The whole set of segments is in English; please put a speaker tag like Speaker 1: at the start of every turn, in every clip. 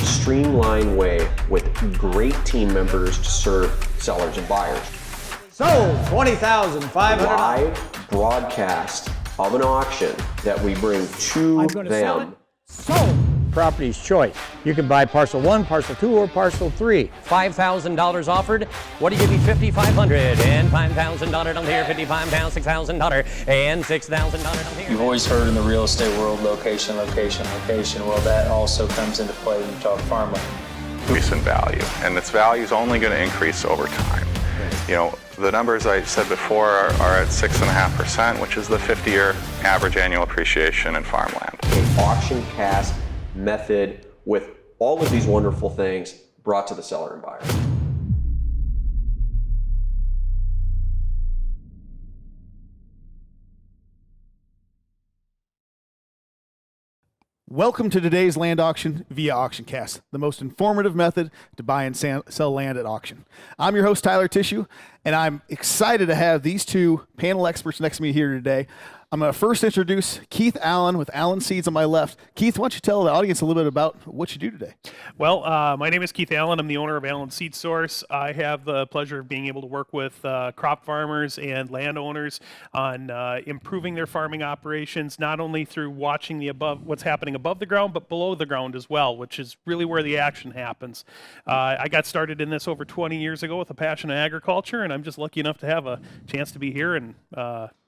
Speaker 1: streamlined way with great team members to serve sellers and buyers.
Speaker 2: Sold $20,500.
Speaker 1: Live broadcast of an auction that we bring to them.
Speaker 2: Sold. Property's choice. You can buy parcel 1, parcel 2, or parcel 3.
Speaker 3: $5,000 offered. What do you give me? $5,500 and $5,000 down here. $55,000, $6,000 and $6,000 down here.
Speaker 4: You've always heard in the real estate world, location, location, location. Well, that also comes into play when you talk farmland.
Speaker 5: Increase in value, and its value is only going to increase over time. You know, the numbers I said before are at 6.5%, which is the 50-year average annual appreciation in farmland.
Speaker 1: An AuctionCast method with all of these wonderful things brought to the seller and buyer.
Speaker 6: Welcome to today's land auction via AuctionCast, the most informative method to buy and sell land at auction. I'm your host, Tyler Tissue, and I'm excited to have these two panel experts next to me here today. I'm going to first introduce Keith Allen with Allen Seeds on my left. Keith, why don't you tell the audience a little bit about what you do today?
Speaker 7: Well, my name is Keith Allen. I'm the owner of Allen Seed Source. I have the pleasure of being able to work with crop farmers and landowners on improving their farming operations, not only through watching what's happening above the ground, but below the ground as well, which is really where the action happens. I got started in this over 20 years ago with a passion in agriculture, and I'm just lucky enough to have a chance to be here and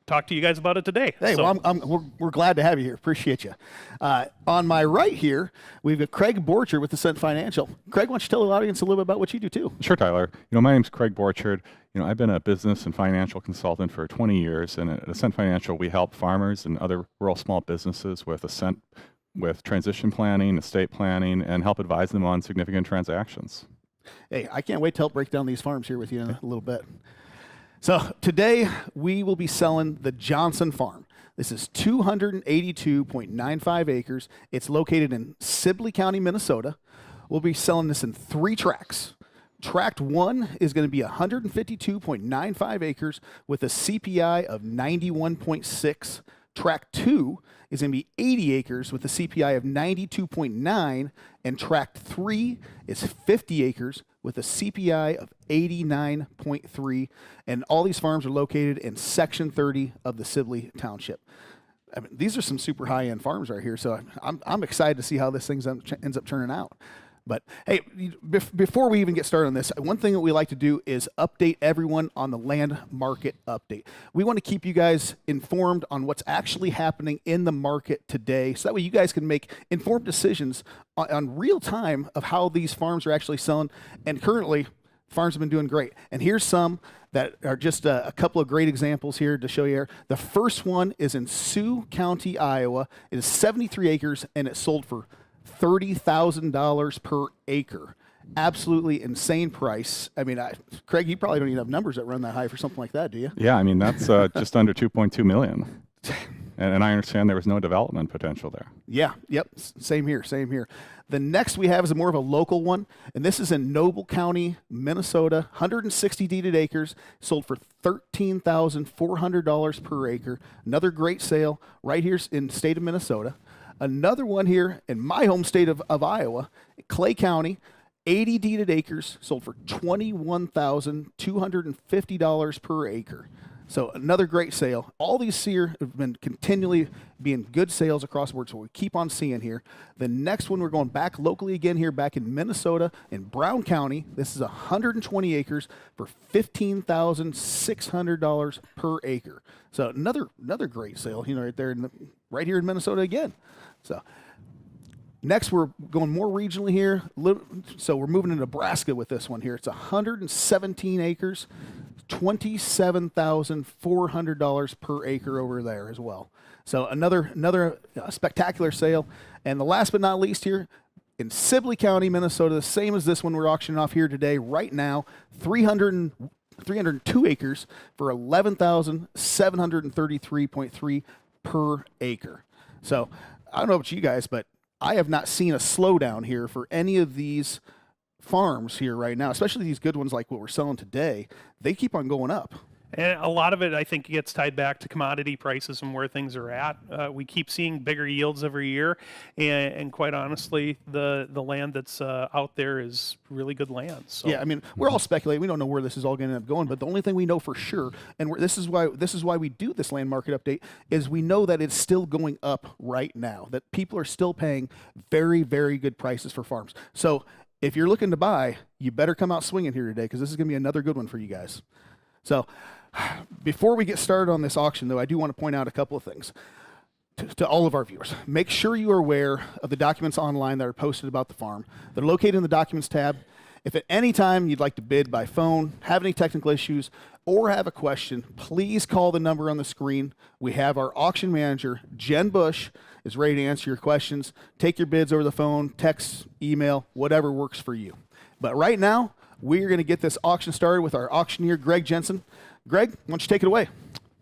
Speaker 7: talk to you guys about it today.
Speaker 6: Hey, so. Well, we're glad to have you here. Appreciate you. On my right here, we've got Craig Borchard with Ascent Financial. Craig, why don't you tell the audience a little bit about what you do too?
Speaker 5: Sure, Tyler. You know, my name's Craig Borchard. You know, I've been a business and financial consultant for 20 years, and at Ascent Financial, we help farmers and other rural small businesses with transition planning, estate planning, and help advise them on significant transactions.
Speaker 6: Hey, I can't wait to help break down these farms here with you in a little bit. So today we will be selling the Johnson Farm. This is 282.95 acres. It's located in Sibley County, Minnesota. We'll be selling this in 3 tracts. Tract 1 is going to be 152.95 acres with a CPI of 91.6. Tract 2 is going to be 80 acres with a CPI of 92.9, and Tract 3 is 50 acres with a CPI of 89.3, and all these farms are located in Section 30 of the Sibley Township. I mean, these are some super high-end farms right here, so I'm excited to see how this thing ends up turning out. But hey, before we even get started on this, one thing that we like to do is update everyone on the land market update. We want to keep you guys informed on what's actually happening in the market today, so that way you guys can make informed decisions on real time of how these farms are actually selling. And currently, farms have been doing great. And here's some that are just a couple of great examples here to show you here. The first one is in Sioux County, Iowa. It is 73 acres, and it sold for $30,000 per acre. Absolutely insane price. I mean, Craig, you probably don't even have numbers that run that high for something like that, do you?
Speaker 5: Yeah, I mean, that's just under $2.2 million. And I understand there was no development potential there.
Speaker 6: Yeah, yep, same here, same here. The next we have is more of a local one, and this is in Noble County, Minnesota, 160 deeded acres, sold for $13,400 per acre. Another great sale right here in the state of Minnesota. Another one here in my home state of Iowa, Clay County, 80 deeded acres, sold for $21,250 per acre. So another great sale. All these here have been continually being good sales across the board, so we keep on seeing here. The next one, we're going back locally again here, back in Minnesota, in Brown County. This is 120 acres for $15,600 per acre. So another great sale, you know, right there, right here in Minnesota again. So next, we're going more regionally here. So we're moving to Nebraska with this one here. It's 117 acres, $27,400 per acre over there as well. So another spectacular sale. And the last but not least here, in Sibley County, Minnesota, the same as this one we're auctioning off here today, right now, 302 acres for $11,733.3 per acre. So I don't know about you guys, but I have not seen a slowdown here for any of these farms here right now, especially these good ones like what we're selling today. They keep on going up.
Speaker 7: And a lot of it, I think, gets tied back to commodity prices and where things are at. We keep seeing bigger yields every year, and quite honestly, the land that's out there is really good land. So.
Speaker 6: Yeah, I mean, we're all speculating. We don't know where this is all going to end up going, but the only thing we know for sure, and this is why we do this land market update, is we know that it's still going up right now. That people are still paying very, very good prices for farms. So if you're looking to buy, you better come out swinging here today, because this is going to be another good one for you guys. So before we get started on this auction, though, I do want to point out a couple of things to all of our viewers. Make sure you are aware of the documents online that are posted about the farm. They're located in the Documents tab. If at any time you'd like to bid by phone, have any technical issues, or have a question, please call the number on the screen. We have our auction manager, Jen Bush, is ready to answer your questions. Take your bids over the phone, text, email, whatever works for you. But right now, we are going to get this auction started with our auctioneer, Greg Jensen. Greg, why don't you take it away?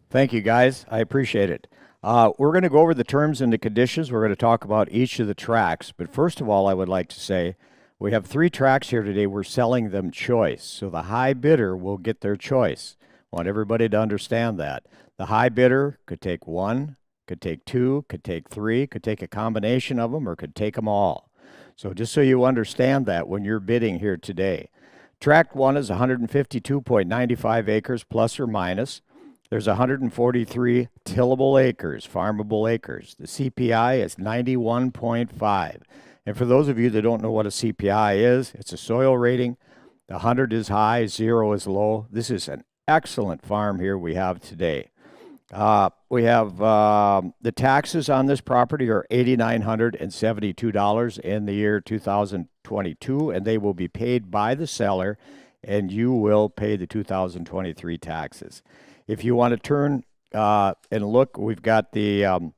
Speaker 2: Thank you, guys. I appreciate it. We're going to go over the terms and the conditions. We're going to talk about each of the tracks. But first of all, I would like to say we have 3 tracks here today. We're selling them choice. So the high bidder will get their choice. I want everybody to understand that. The high bidder could take 1, could take 2, could take 3, could take a combination of them, or could take them all. So just so you understand that when you're bidding here today. Tract 1 is 152.95 acres plus or minus. There's 143 tillable acres, farmable acres. The CPI is 91.5. And for those of you that don't know what a CPI is, it's a soil rating. 100 is high, 0 is low. This is an excellent farm here we have today. We have the taxes on this property are $8,972 in the year 2022, and they will be paid by the seller, and you will pay the 2023 taxes. If you want to turn and look, we've got the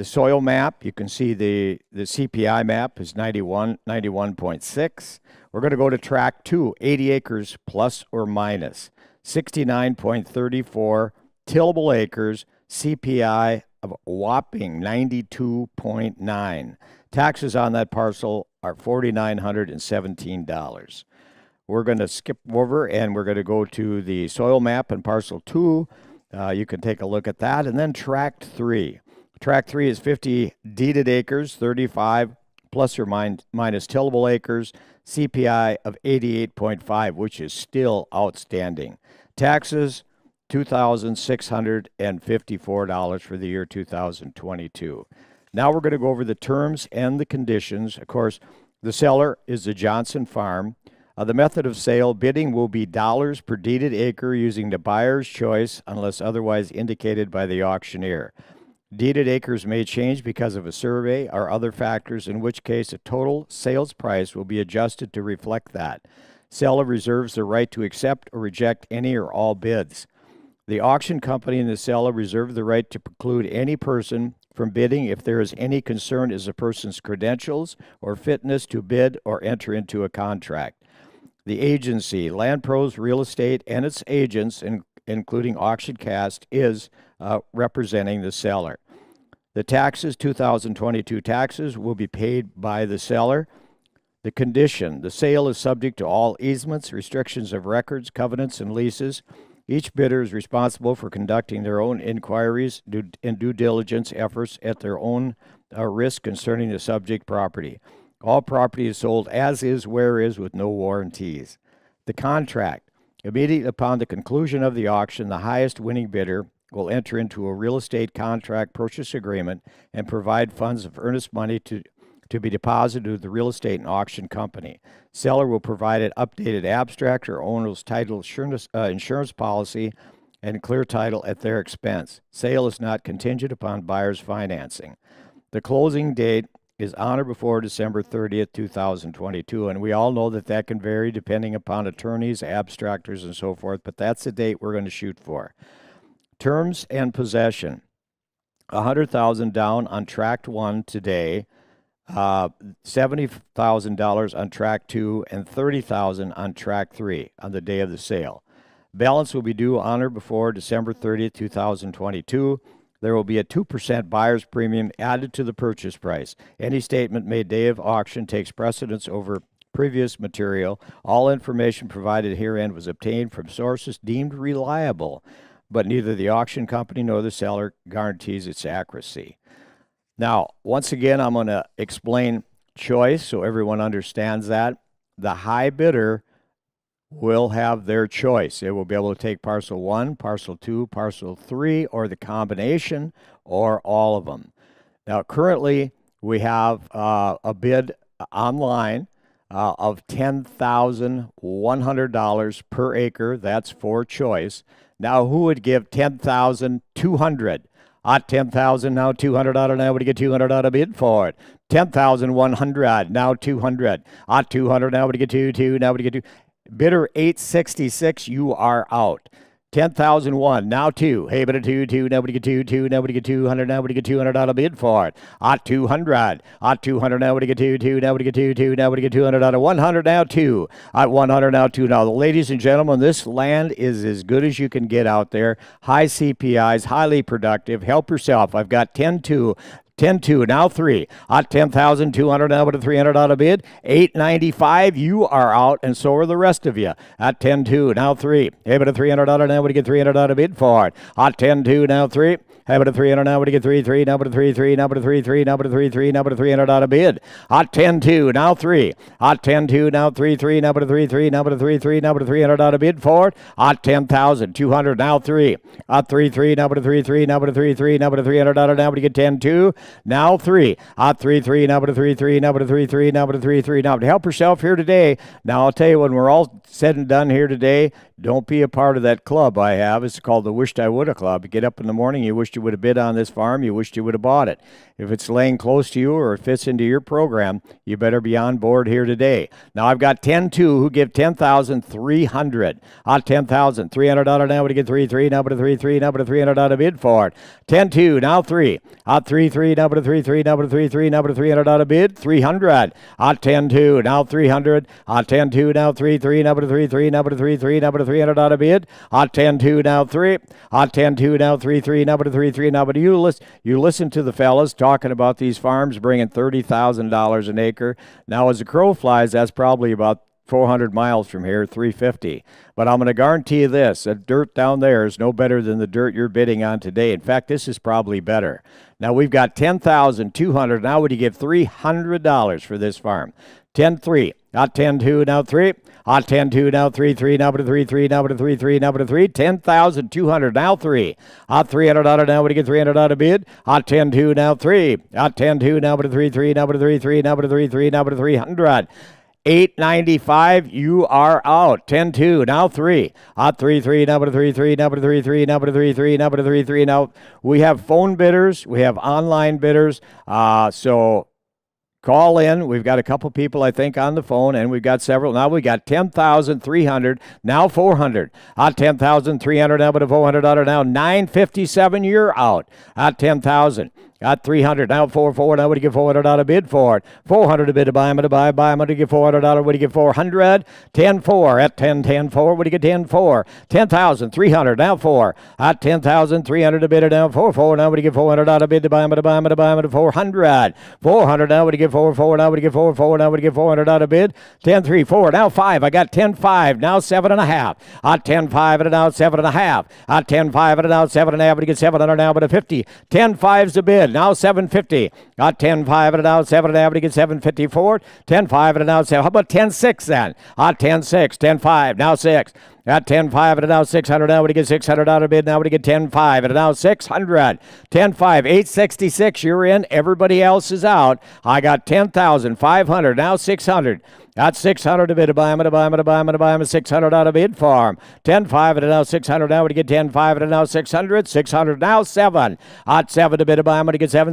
Speaker 2: soil map. You can see the CPI map is 91.6. We're going to go to tract 2, 80 acres plus or minus, 69.34 tillable acres, CPI of a whopping 92.9. Taxes on that parcel are $4,917. We're going to skip over and we're going to go to the soil map in parcel 2. You can take a look at that. And then tract 3. Tract 3 is 50 deeded acres, 35 plus or minus tillable acres, CPI of 88.5, which is still outstanding. Taxes, $2,654 for the year 2022. Now we're going to go over the terms and the conditions. Of course, the seller is the Johnson Farm. The method of sale, bidding will be dollars per deeded acre using the buyer's choice unless otherwise indicated by the auctioneer. Deeded acres may change because of a survey or other factors, in which case a total sales price will be adjusted to reflect that. Seller reserves the right to accept or reject any or all bids. The auction company and the seller reserve the right to preclude any person from bidding if there is any concern as a person's credentials or fitness to bid or enter into a contract. The agency, Land Pros Real Estate, and its agents, including AuctionCast, is representing the seller. The taxes, 2022 taxes, will be paid by the seller. The condition, the sale is subject to all easements, restrictions of records, covenants, and leases. Each bidder is responsible for conducting their own inquiries and due diligence efforts at their own risk concerning the subject property. All property is sold as is, where is, with no warranties. The contract. Immediately upon the conclusion of the auction, the highest winning bidder will enter into a real estate contract purchase agreement and provide funds of earnest money to be deposited to the real estate and auction company. Seller will provide an updated abstract or owner's title insurance policy and clear title at their expense. Sale is not contingent upon buyer's financing. The closing date is on or before December 30th, 2022, and we all know that that can vary depending upon attorneys, abstractors, and so forth, but that's the date we're going to shoot for. Terms and possession. $100,000 down on tract 1 today, $70,000 on tract 2, and $30,000 on tract 3 on the day of the sale. Balance will be due on or before December 30th, 2022. There will be a 2% buyer's premium added to the purchase price. Any statement made day of auction takes precedence over previous material. All information provided herein was obtained from sources deemed reliable, but neither the auction company nor the seller guarantees its accuracy. Now, once again, I'm going to explain choice so everyone understands that. The high bidder will have their choice. They will be able to take parcel 1, parcel 2, parcel 3, or the combination, or all of them. Now, currently, we have a bid online of $10,100 per acre. That's for choice. Now, who would give $10,200? At $10,000, now $200 out of now, would you get $200 out of bid for it? $10,100, now $200. At $200, now would you get $2, now would you get $2. Bidder 866, you are out. 10,001, now 2. Hey, but a 2, now would you get 2, now would you get 200, now would you get 200 out of bid for it. At 200, at 200, now would you get 2, now would you get 2, now would you get 200 out of 100, now 2. At 100, now 2. Now, ladies and gentlemen, this land is as good as you can get out there. High CPIs, highly productive. Help yourself. I've got 10-2. 10-2, now 3. At 10,200, now with a 300 out of bid. 895, you are out, and so are the rest of you. At 10-2, now 3. Hey, but a 300 out of now, would you get 300 out of bid for it? At 10-2, now 3. Hey, but a 300 now, would you get 3, now but a 3, now but a 3, now but a 3, now but a 300 out of bid. At 10-2, now 3. At 10-2, now 3, now but a 3, now but a 3, now but a 300 out of bid for it. At 10,200, now 3. At 3, now but a 3, now but a 3, now but a 300 out of now, would you get 10-2? Now 3. At 3, now but a 3, now but a 3, now but a 3. Now to help yourself here today. Now I'll tell you, when we're all said and done here today, don't be a part of that club I have. It's called the Wished I Woulda Club. You get up in the morning, you wished you would have bid on this farm, you wished you would have bought it. If it's laying close to you or it fits into your program, you better be on board here today. Now I've got 10-2 who give 10,300. At 10,300 out of now, would you get 3, now but a 3, now but a 300 out of bid for it. 10-2, now 3. At 3, now but a 3, now but a 3, now but a 300 out of bid. 300. At 10-2, now 300. At 10-2, now 3, now but a 3, now but a 3, now but a 300 out of bid. At 10-2, now 3. At 10-2, now 3, now but a 3, now but you listen to the fellas talking about these farms bringing $30,000 an acre. Now, as the crow flies, that's probably about 400 miles from here, 350. But I'm going to guarantee you this, the dirt down there is no better than the dirt you're bidding on today. In fact, this is probably better. Now, we've got 10,200. Now, would you give $300 for this farm? 10-3. At 10-2, now 3. At 10-2, now 3, now but a 3, now but a 3, now but a 3. 10,200, now 3. At 300 out of now, would you get 300 out of bid? At 10-2, now 3. At 10-2, now but a 3, now but a 3, now but a 3, now but a 300. 895, you are out. 10-2, now 3. At 3, now but a 3, now but a 3, now but a 3, now but a 3. Now, we have phone bidders, we have online bidders, so call in. We've got a couple people, I think, on the phone, and we've got several. Now we got 10,300, now 400. At 10,300, now but a 400 out of now. 957, you're out. At 10,000. At 300, now 4, now what do you get 400 out of bid for it? 400 a bid to buy him, to buy him, what do you get 400 out of, what do you get 400? 10-4, at 10-4, what do you get 10-4? 10,300, now 4. At 10,300 a bid, now 4, now what do you get 400 out of bid to buy him, to buy him, to buy him, to 400. 400, now what do you get 4, now what do you get 4, now what do you get 400 out of bid? 10-3, 4, now 5, I got 10-5, now 7.5. At 10-5, and now 7.5. At 10-5, and now 7.5, what do you get 700 now, but a 50. 10-5's a bid. Now 750. Got 10-5 and now 7.5 to get 754. 10-5 and now 7. How about 10-6 then? 10-6. 10-5. Now 6. At 10-5 and now 600. Now we get 600 out of bid. Now we get 10-5 and now 600. 10-5. 866. You're in. Everybody else is out. I got 10,500. Now 600. At 600 a bid to buy him, to buy him, to buy him, to buy him, 600 out of bid farm. 10-5 and now 600. Now we get 10-5 and now 600. 600 now 7. At 7 to bid to buy him, to get 7.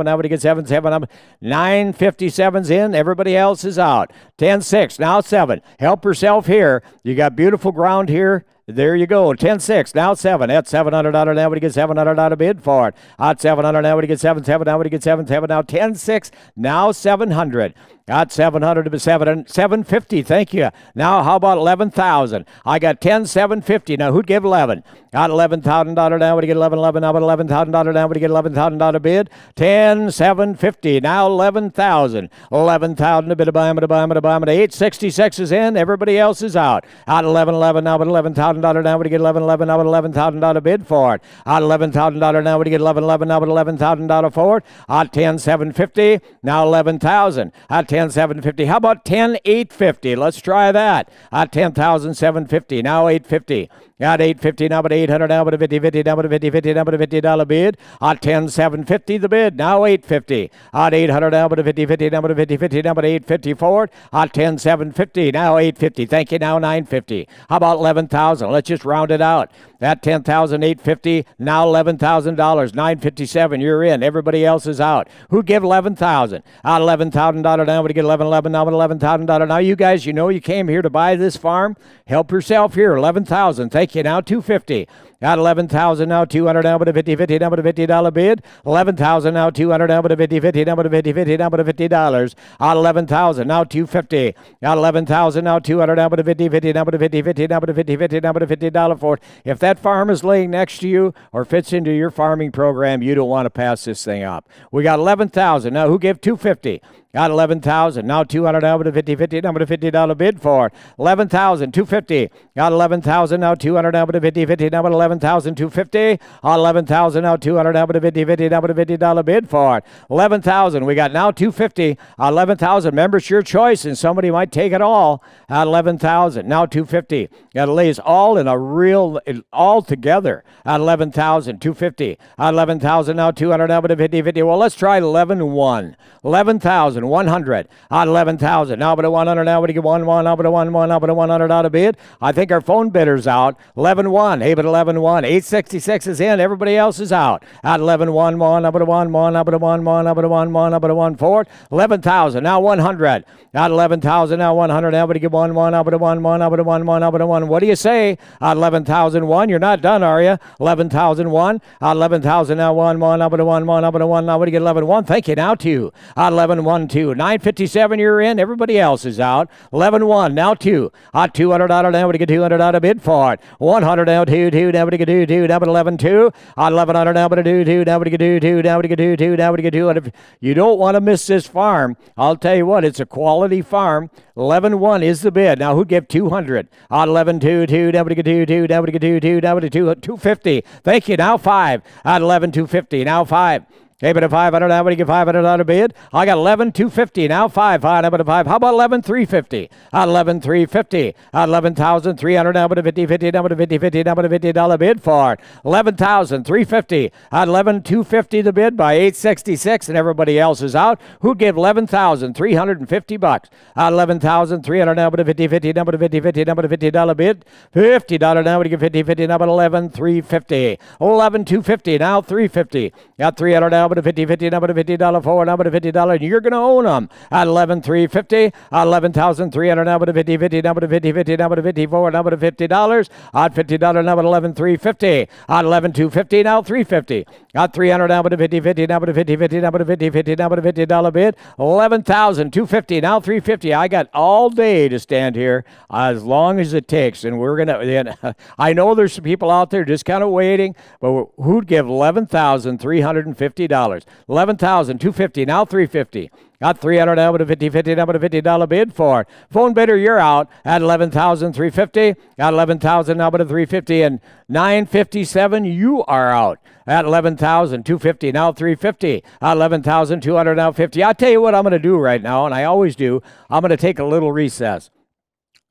Speaker 2: Now we get 7. 957's in. Everybody else is out. 10-6 now 7. Help yourself here. You got beautiful ground here There you go. 10-6. Now 7. At $700 now. Would he get $700 bid for it? At $700 now. Would he get 7? Now would he get 7? Now 10-6. Now 700. Got 700 to 750. Thank you. Now how about 11,000? I got 10,750. Now who'd give 11? Got $11,000 now. Would he get 11? Now about $11,000 now. Would he get $11,000 bid? 10,750. Now 11,000. 11,000 to bid. A buy. 866 is in. Everybody else is out. Out 11 now. But $11,000 now. Would he get 11? Now about $11,000 bid for it. Out $11,000 now. Would he get 11? Now about $11,000 for it. Out 10,750. Now 11,000. At 10,750. How about 10,850? Let's try that. At 10,750. Now 850. Got 850 now, but 800 now, but a 50 now, but a 50 now, but a $50 bid. At 10,750 the bid. Now 850. At 800 now, but a 50 now, but a 50 now, but 850 forward. At 10,750 now 850. Thank you. Now 950. How about 11,000? Let's just round it out. That 10,850 now $11,000. 957. You're in. Everybody else is out. Who'd give 11,000? Out $11,000 now. Would you get 11 now? But $11,000. Now you guys, you know you came here to buy this farm. Help yourself here. 11,000. Thank you. Now 250. Got 11,000 now, 200 now, but a 50 now, but a $50 bid. 11,000 now, 200 now, but a 50 now, but a 50 now, but a $50. Out 11,000 now, 250. Got 11,000 now, 200 now, but a 50 now, but a 50 now, but a 50 now, but a $50 for it. If that farm is laying next to you or fits into your farming program, you don't want to pass this thing up. We got 11,000 now. Who gave 250? Got 11,000. Now 200 now, but a 50 now, but a $50 bid for it. 11,000, 250. Got 11,000 now, 200 now, but a 50 now, but 11,000, 250. 11,000 now, 200 now, but a 50 now, but a $50 bid for it. 11,000. We got now 250. 11,000. Members, your choice, and somebody might take it all. At 11,000. Now 250. Got to lays all in a real, all together. At 11,000, 250. At 11,000 now, 200 now, but a 50. Well, let's try 11,1. 11,000. 100 on 11,000. Now, but a 100 now, but you get 1, now, but a 1, now, but a $100 bid. I think our phone bidder's out. 11,1. Hey, but 11,1. 866 is in. Everybody else is out. At 11,1, now, but a 1, now, but a 1, now, but a 1, now, but a 1 forward. 11,000. Now 100. At 11,000. Now 100. Now, but you get 1, now, but a 1, now, but a 1, now, but a 1. What do you say? At 11,001. You're not done, are you? 11,001. At 11,000. Now 1, now, but a 1, now, but a 1, now, what do you get? 11,1. Thank you. Now 2. At 11,1. 957, you're in. Everybody else is out. 11-1, now 2. At $200 now, we get $200 bid for it. 100 now, 2, now we get 2, now but 11-2. At 1,100 now, but a 2, now we get 2, now we get 2, now we get 200. You don't want to miss this farm. I'll tell you what, it's a quality farm. 11-1 is the bid. Now who'd give 200? At 11-2, now we get 2, now we get 2, now we get 250. Thank you. Now 5. At 11-250, now 5. Okay, but a 500 now, what do you get $500 bid? I got 11,250 now 5. Now, but a 5. How about 11,350? At 11,350. At 11,300 now, but a 50 now, but a 50 now, but a $50 bid for it. 11,350. At 11,250 the bid by 866, and everybody else is out. Who give 11,350 bucks? At 11,300 now, but a 50 now, but a 50 now, but a $50 bid. $50 now, what do you get 50 now, but 11,350. 11,250 now 350. Got 300 now, but a 50 now, but a $50 forward now, but a $50, and you're going to own them at 11,350. 11,300 now, but a 50 now, but a 50 now, but a 50 forward now, but a $50. At $50 now, but 11,350. At 11,250 now 350. Got 300 now, but a 50 now, but a 50 now, but a 50 now, but a $50 bid. 11,250 now 350. I got all day to stand here as long as it takes, and we're gonna. I know there's some people out there just kind of waiting, but who'd give $11,350? 11,250 now 350. Got 300 now, but a 50 now, but a $50 bid for it. Phone bidder, you're out at 11,350. Got 11,000 now, but a 350, and 957, you are out at 11,250 now 350. At 11,200 now 50. I'll tell you what I'm going to do right now, and I always do. I'm going to take a little recess.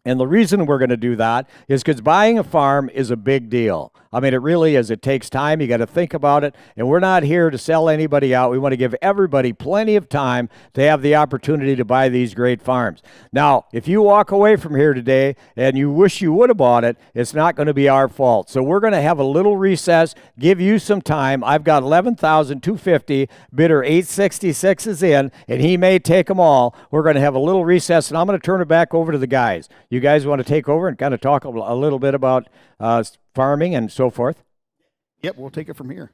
Speaker 2: And the reason we're going to do that is because buying a farm is a big deal. I mean, it really is. It takes time. You got to think about it. And we're not here to sell anybody out. We want to give everybody plenty of time to have the opportunity to buy these great farms. Now, if you walk away from here today and you wish you would have bought it, it's not going to be our fault. So we're going to have a little recess, give you some time. I've got $11,250. Bidder 866 is in, and he may take them all. We're going to have a little recess, and I'm going to turn it back over to the guys. You guys want to take over and kind of talk a little bit about farming and so forth?
Speaker 6: Yep, we'll take it from here.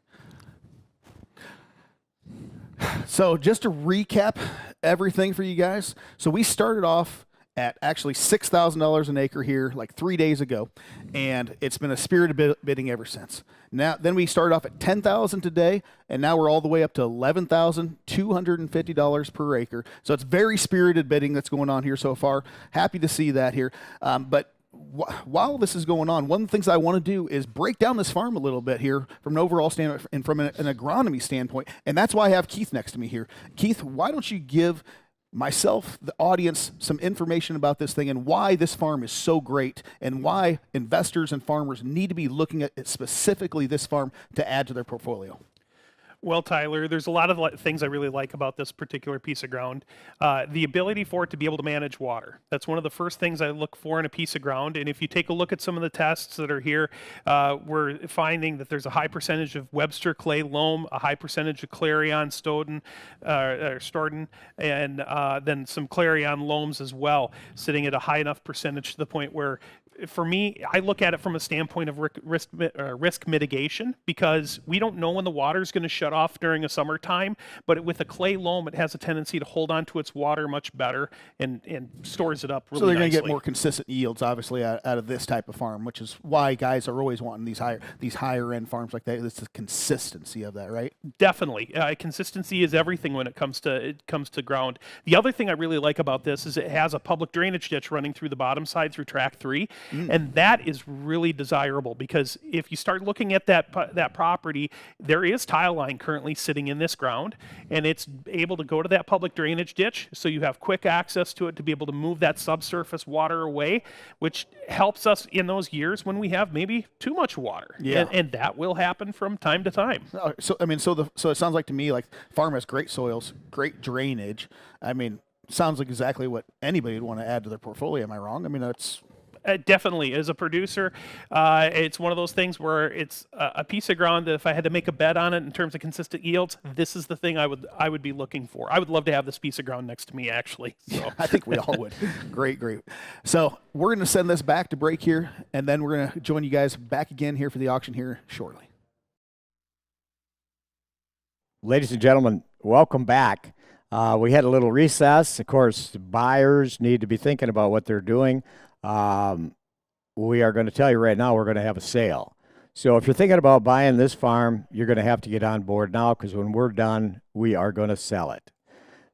Speaker 6: So just to recap everything for you guys. So we started off at actually $6,000 an acre here like 3 days ago, and it's been a spirited bidding ever since. Then we started off at $10,000 today, and now we're all the way up to $11,250 per acre. So it's very spirited bidding that's going on here so far. Happy to see that here. But while this is going on, one of the things I want to do is break down this farm a little bit here from an overall standpoint and from an agronomy standpoint. And that's why I have Keith next to me here. Keith, why don't you give myself, the audience, some information about this thing and why this farm is so great and why investors and farmers need to be looking at specifically this farm to add to their portfolio?
Speaker 7: Well, Tyler, there's a lot of things I really like about this particular piece of ground. The ability for it to be able to manage water. That's one of the first things I look for in a piece of ground. And if you take a look at some of the tests that are here, we're finding that there's a high percentage of Webster clay loam, a high percentage of Clarion Stoughton, and then some Clarion loams as well, sitting at a high enough percentage to the point where, for me, I look at it from a standpoint of risk mitigation, because we don't know when the water is going to shut off during a summertime, but with a clay loam, it has a tendency to hold on to its water much better and stores it up really
Speaker 6: So they're going to
Speaker 7: nicely.
Speaker 6: get more consistent yields, obviously, out of this type of farm, which is why guys are always wanting these higher end farms like that. It's the consistency of that, right?
Speaker 7: Definitely. Consistency is everything when it comes to ground. The other thing I really like about this is it has a public drainage ditch running through the bottom side through track 3. And that is really desirable, because if you start looking at that property, there is tile line currently sitting in this ground, and it's able to go to that public drainage ditch, so you have quick access to it to be able to move that subsurface water away, which helps us in those years when we have maybe too much water.
Speaker 6: Yeah.
Speaker 7: And that will happen from time to time.
Speaker 6: So it sounds like to me like farm has great soils, great drainage. I mean, sounds like exactly what anybody would want to add to their portfolio. Am I wrong? I mean, that's
Speaker 7: definitely. As a producer, it's one of those things where it's a piece of ground that if I had to make a bet on it in terms of consistent yields, this is the thing I would be looking for. I would love to have this piece of ground next to me, actually. So.
Speaker 6: I think we all would. Great. So we're going to send this back to break here, and then we're going to join you guys back again here for the auction here shortly.
Speaker 2: Ladies and gentlemen, welcome back. We had a little recess. Of course, buyers need to be thinking about what they're doing. We are going to tell you right now, we're going to have a sale. So if you're thinking about buying this farm, you're going to have to get on board now, because when we're done, we are going to sell it.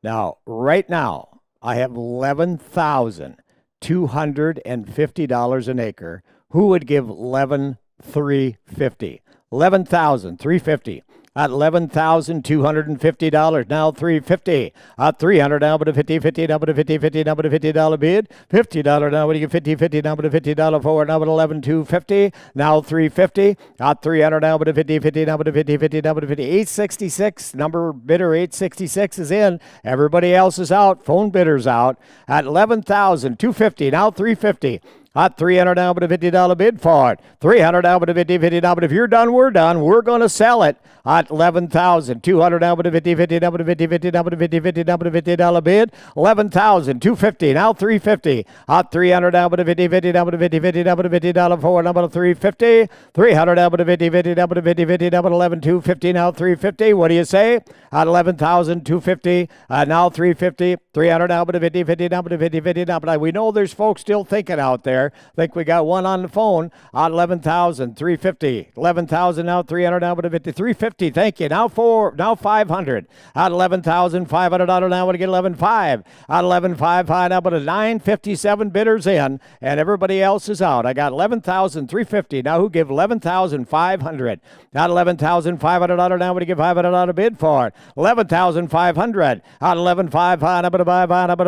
Speaker 2: Now, right now, I have $11,250 an acre. Who would give $11,350? $11,350. At $11,250, now $350. At $300, now but a $50, now but a $50, now but a $50 bid. $50, now but a $50, now but a $50 forward, now but $11,250, now $350. At $300, now but a $50, now but a $50, now but a $50. 866, number bidder 866 is in. Everybody else is out. Phone bidder's out. At $11,250, now $350. At $300 now, but a $50 bid for it. $300 now, but a $50 now, but if you're done, we're done. We're going to sell it at $11,200 now, but a $50 now, but a $50 now, but a $50 now, but a $50 bid. $11,250 now, $350. At $300 now, but a $50 now, but a $50 now, but a $50 for it, now, but a $350. $300 now, but a $50 now, but a $50 now, but $11,250 now, $350. What do you say? At $11,250 now, $350. $300 now, but a $50 now, but a $50 now, but we know there's folks still thinking out there. I think we got one on the phone at $11,350. $11,000 now, $300 now, but a $50. $350. Thank you. Now $500. At $11,500 now, but get $11,500. At $11,500 now, but a $957 bidders in, and everybody else is out. I got $11,350. Now who give $11,500? At $11,500 now, but give $500 bid for it. $11,500. At $11,500 now, but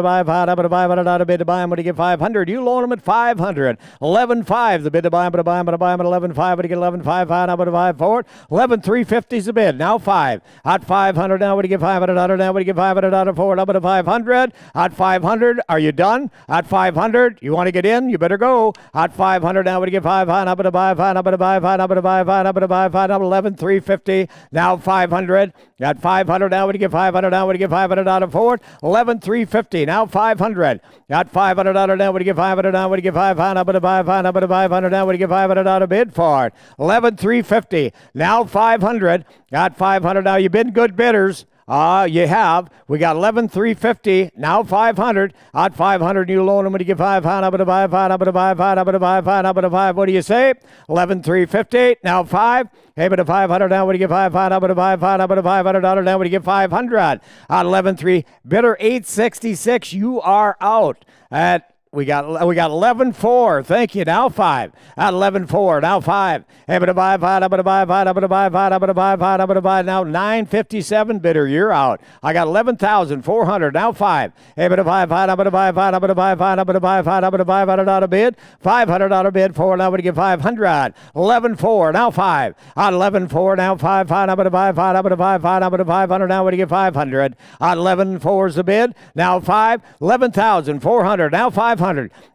Speaker 2: a $500 bid to buy. I'm going to give $500. You loan them at $500. 11,500. 11,500, the bid to buy him, but to buy him, but to buy him at 11,500. What do you get? 11,500, now but to buy forward. 11,350 is the bid. Now 5. At 500, now what do you get? 500, now what do you get? 500 forward, up to 500. At 500, are you done? At 500, you want to get in? You better go. At 500, now what do you get? 500, up to 500, up to 500, up to 500, up to 500, 11,350. Now 500. At 500, now what do you get? 500, now what do you get? 500 out of forward. 11,350. Now 500. At 500, now what do you get? 500, now what do you get? 500, up to 500, up to 500, now what do you get? 500 out of bid for it. 11,350. Now 500. At 500, now you've been good bidders. You have. We got 11,350. Now 500. At 500, you loan them when you get 500. Up to 500. Up to 500. Up to 500. Up to 5. What do you say? 11,350. Now 5. Hey, but to 500. Now what do you get? 500. Up to 500. Up to $500. Now what do you get? 500. At 11,300. Bidder 866. You are out. We got 11,400. Thank you. Now 5. At 11,400. Now 5. Hey, but to 500. Up to 500. Up to 500. Up to 500. Up to 500. Now 957. Bidder, you're out. I got 11,400. Now 5. Hey, but to 500. Up to 500. Up to 500. Up to 500. Up to 500 out of bid. 500 out of bid. 4. Now we get 500. 11,400. Now 5. At 11,400. Now 500. Up to 500. Up to 500. Up to 500. Now what do you get? 500. At 11,400 is the bid. Now 5. 11,400. Now 500.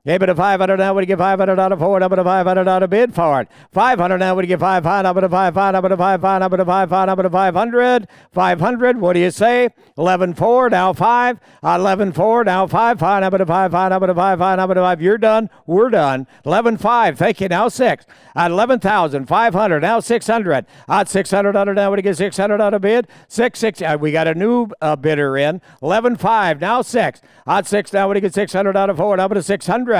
Speaker 2: Hey, but to 500. Now what do you get? 500 out of forward. Up to 500 out of bid for it. 500. Now what do you get? 500. Up to 500. Up to 500. Up to 500. Up to 500. 500. What do you say? 11,400. Now 5. 11,400. Now 500. Up to 500. Up to 500. Up to 5. You're done. We're done. 11,500. Thank you. Now 6. At 11,500. Now 600. At 600 out of now what do you get? 600 out of bid. 660. We got a new bidder in. 11,500. Now 6. At 6. Now what do you get? 600 out of forward. Up to 600.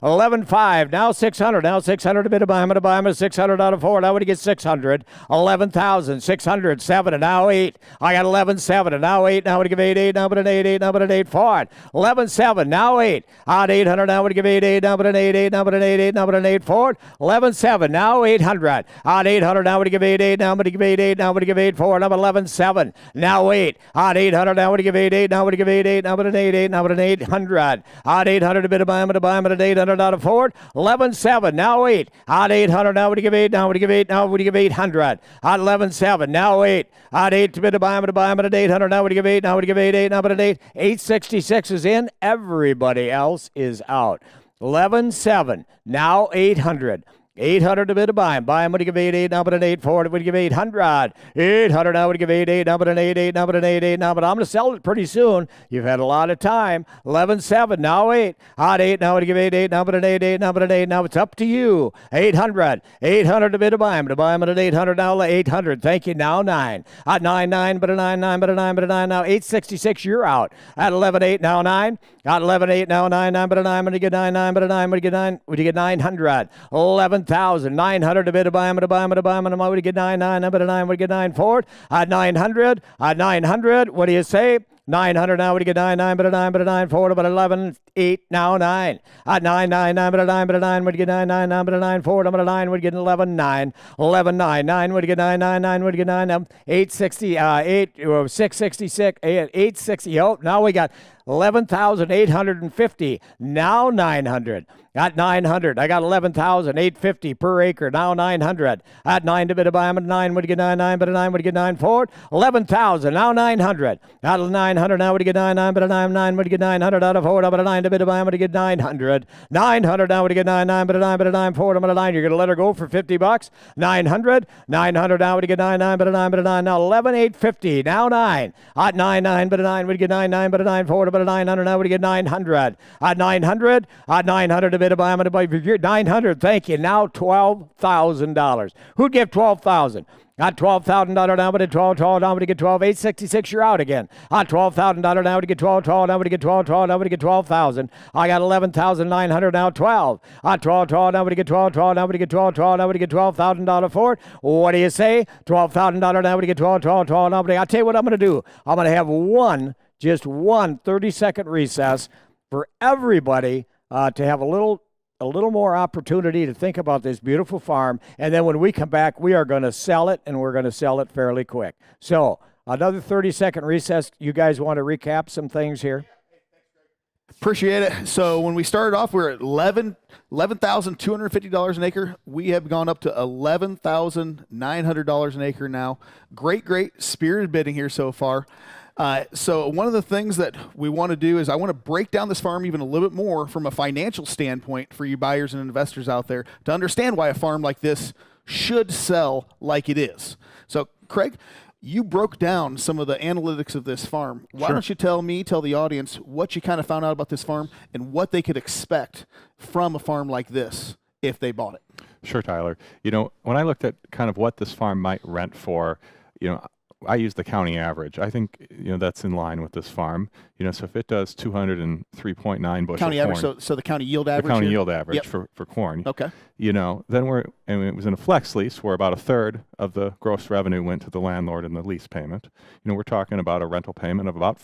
Speaker 2: 11,500. Now 600. Now 600 a bid to buy him, to buy him. 600 out of forward. Now what do you get? 600. 11,000. 600. 7. And now 8. I got 11,700. And now 8. Now what do you give? 8. Now but an 8. 8. Now but an 8 forward. 11,700. Now 8. At 800. Now what do you give? 8. 8. Now but an 8. 8. Now but an 8. 8. Now but an 8 forward. 11,700. Now 800. At 800. Now what do you give? 8. 8. Now what do you give? 8. 8. Now what do you give? 8 forward. Now 11,700. Now 8. At 800. Now what do you give? 8. 8. Now what do you give? 8. 8. Now but an 8. 8. Now but an 800. At 800 a bid to buy him, at 800 out of forward. 11,700. Now 8. At 800. Now what do you give? 8. Now what do you give? 8. Now what do you give? 800. At 11,700. Now 8. At 8 to bid to buy him, at 800. Now what do you give? 8. Now what do you give? 8. 8. Now but an 8. 866 is in. Everybody else is out. 11,700. Now 800. 800 to bid to buy him. Buy him, what do you give? 8. 8. Now but an 8 forward. What do you give? 800. 800. Now what do you give? 8. 8. Now but an 8. 8. Now but an 8. 8. Now but I'm going to sell it pretty soon. You've had a lot of time. 11,700. Now 8. At 8. Now what do you give? 8. 8. Now but an 8. 8. Now but an 8. Now it's up to you. 800. 800 to bid to buy him. To buy him at 800. Now 800. Thank you. Now 9. At 9. 9. But a 9. 9. But a 9. But a 9. Now 866. You're out. At 11. 8. Now 9. At 11. 8. Now 9. 9. But a 9. What do you get? 9. 9. But a 9. What do you get? 9. What do you get? 900. 11,000. 900 to bid to buy him, to buy him, to buy him, and what do you get? 9. 9. But a 9. What do you get? 9 forward. At 900. At 900. What do you say? 900. Now what do you get? 9. 9. But a 9. But a 9 forward. But 11. 8. Now 9. At 9. 9. 9. But a 9. But a 9. What do you get? 9. 9. 9. But a 9 forward. But a 9. What do you get? 11. 9. 11. 9. 9. What do you get? 9. 9. 9. What do you get? 9. 860. 666. 860. Oh, now we got 11,850. Now 900. At 900, I got 11,850 per acre. Now 900. At 9 to bid to buy him at 9. What do you get? 9. 9. But a 9. What do you get? 9 forward. 11,000. Now 900. At 900. Now what do you get? 9. 9. But a 9. 9. What do you get? 900 out of forward. Up at a 9 to bid to buy him. What do you get? 900. 900. Now what do you get? 9. 9. But a 9. But a 9 forward. Up at a 9. You're going to let her go for $50. 900. 900. Now what do you get? 9. 9. But a 9. But a 9. Now 11,850. Now 9. At 9. 9. But a 9. What do you get? 9. 9. But a 9 forward. Up at a 900. Now what do you get? 900. At 900. At 900 to bid to buy him. 900. Thank you. Now $12,000. Who'd give 12,000? Got $12,000 now, but at 12, now, but you get 12, 866, you're out again. On $12,000 now, but you get 12, now, but you get 12, now, but you get 12,000. I got 11,900 now, 12. On 12, now, but you get 12, now, but you get 12, now, but you get $12,000 for it. What do you say? $12,000 now, but you get 12, now, but I'll tell you what I'm going to do. I'm going to have just one 30-second recess for everybody to have a little more opportunity to think about this beautiful farm. And then when we come back, we are going to sell it, and we're going to sell it fairly quick. So another 30-second recess. You guys want to recap some things here?
Speaker 6: Appreciate it. So when we started off, we were at $11,250 an acre. We have gone up to $11,900 an acre now. Great spirited bidding here so far. So one of the things that we want to do is I want to break down this farm even a little bit more from a financial standpoint for you buyers and investors out there to understand why a farm like this should sell like it is. So Craig, you broke down some of the analytics of this farm. Why don't you tell the audience what you kind of found out about this farm and what they could expect from a farm like this if they bought it?
Speaker 5: Sure, Tyler. You know, when I looked at kind of what this farm might rent for, you know, I use the county average. I think, you know, that's in line with this farm. You know, so if it does 203.9 bushel
Speaker 6: County
Speaker 5: corn,
Speaker 6: average, so the county yield average?
Speaker 5: the county
Speaker 6: here?
Speaker 5: yield average
Speaker 6: Yep.
Speaker 5: for corn.
Speaker 6: Okay.
Speaker 5: You know, then and it was in a flex lease where about a third of the gross revenue went to the landlord in the lease payment. You know, we're talking about a rental payment of about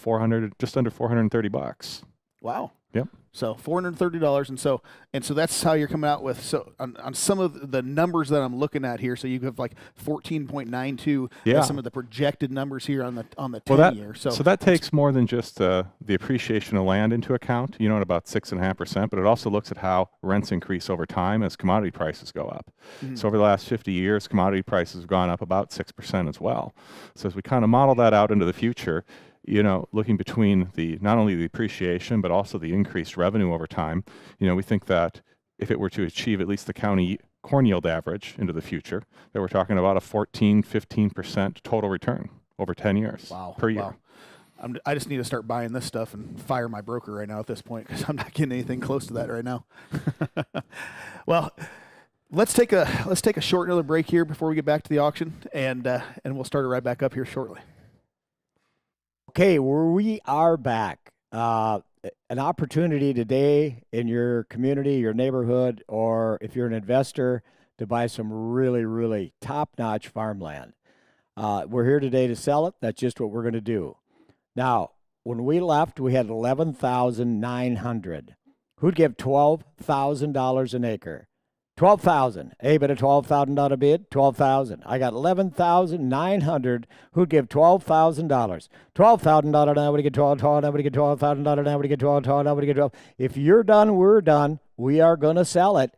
Speaker 5: just under $430.
Speaker 6: Wow.
Speaker 5: Yep.
Speaker 6: So $430, and so that's how you're coming out with. So on some of the numbers that I'm looking at here, so you have like 14.92.
Speaker 5: Yeah.
Speaker 6: Some of the projected numbers here on the 10-year.
Speaker 5: So that takes more than just the appreciation of land into account. You know, at about 6.5%, but it also looks at how rents increase over time as commodity prices go up.
Speaker 6: Mm-hmm.
Speaker 5: So over the last 50 years, commodity prices have gone up about 6% as well. So as we kind of model that out into the future, you know, looking between not only the appreciation, but also the increased revenue over time, you know, we think that if it were to achieve at least the county corn yield average into the future, that we're talking about a 15% total return over 10 years per year.
Speaker 6: Wow. I just need to start buying this stuff and fire my broker right now at this point because I'm not getting anything close to that right now. Well, let's take a short another break here before we get back to the auction, and we'll start it right back up here shortly.
Speaker 2: Okay, we are back. An opportunity today in your community, your neighborhood, or if you're an investor, to buy some really, really top-notch farmland. We're here today to sell it. That's just what we're going to do. Now, when we left, we had $11,900. Who'd give $12,000 an acre? $12,000. Anybody a $12,000 bid? $12,000. I got $11,900. Who'd give $12,000? $12,000 now. Would get $12,000. Now would get $12,000. Now would get $12,000. Now would get $12,000. If you're done, we're done. We are going to sell it.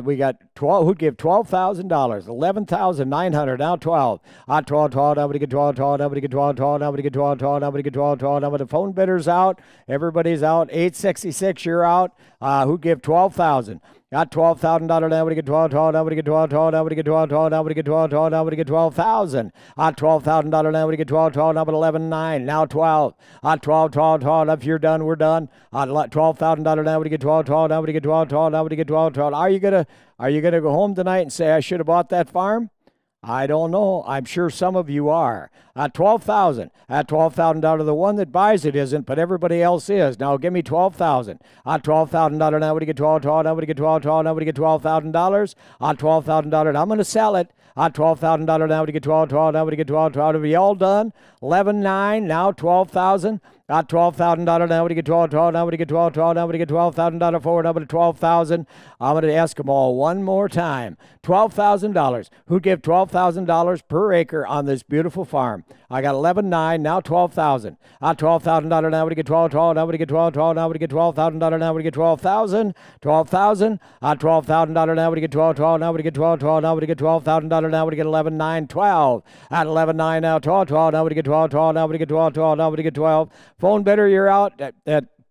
Speaker 2: We got 12. Who'd give $12,000? $11,900. Now 12. 12. Now would get 12. Now would get 12. Now would get 12. Now would get 12. Now would the phone bidders out. Everybody's out. 866. You're out. Who'd give $12,000? Got $12,000. Now would get 12. Now would get 12. Now would get 12. Now would get 12. Now would get 12,000. $12,000. Now would get 12. Now would 11,900. Now 12. 12. If you're done, we're done. $12,000. Now would get 12. Now would get 12. Now would get 12. Are you gonna go home tonight and say I should have bought that farm? I don't know. I'm sure some of you are. At $12,000. At $12,000, the one that buys it isn't, but everybody else is. Now give me $12,000. At $12,000, now would you get 12? Now would you get 12? Now would you get $12,000? At $12,000, I'm going to sell it. At $12,000, now would you get 12? Now would you get 12? Are we all done? 11,900. Now 12,000. At $12,000, now would you get 12? Now would you get 12? Now would you get $12,000 forward? Now would you get 12,000? I'm going to ask them all one more time. $12,000. Who'd give $12,000 per acre on this beautiful farm? I got 11,900. Now 12,000. At $12,000, now would you get 12? Now would you get 12? Now would you get $12,000? Now would you get 12,000? 12,000. At $12,000, now would you get 12? Now would you get 12? Now would you get $12,000? Now would you get 11,900? 12. At 11,900, now 12. Now would you get 12? Now would you get 12? Now would you get 12? Phone bidder, you're out.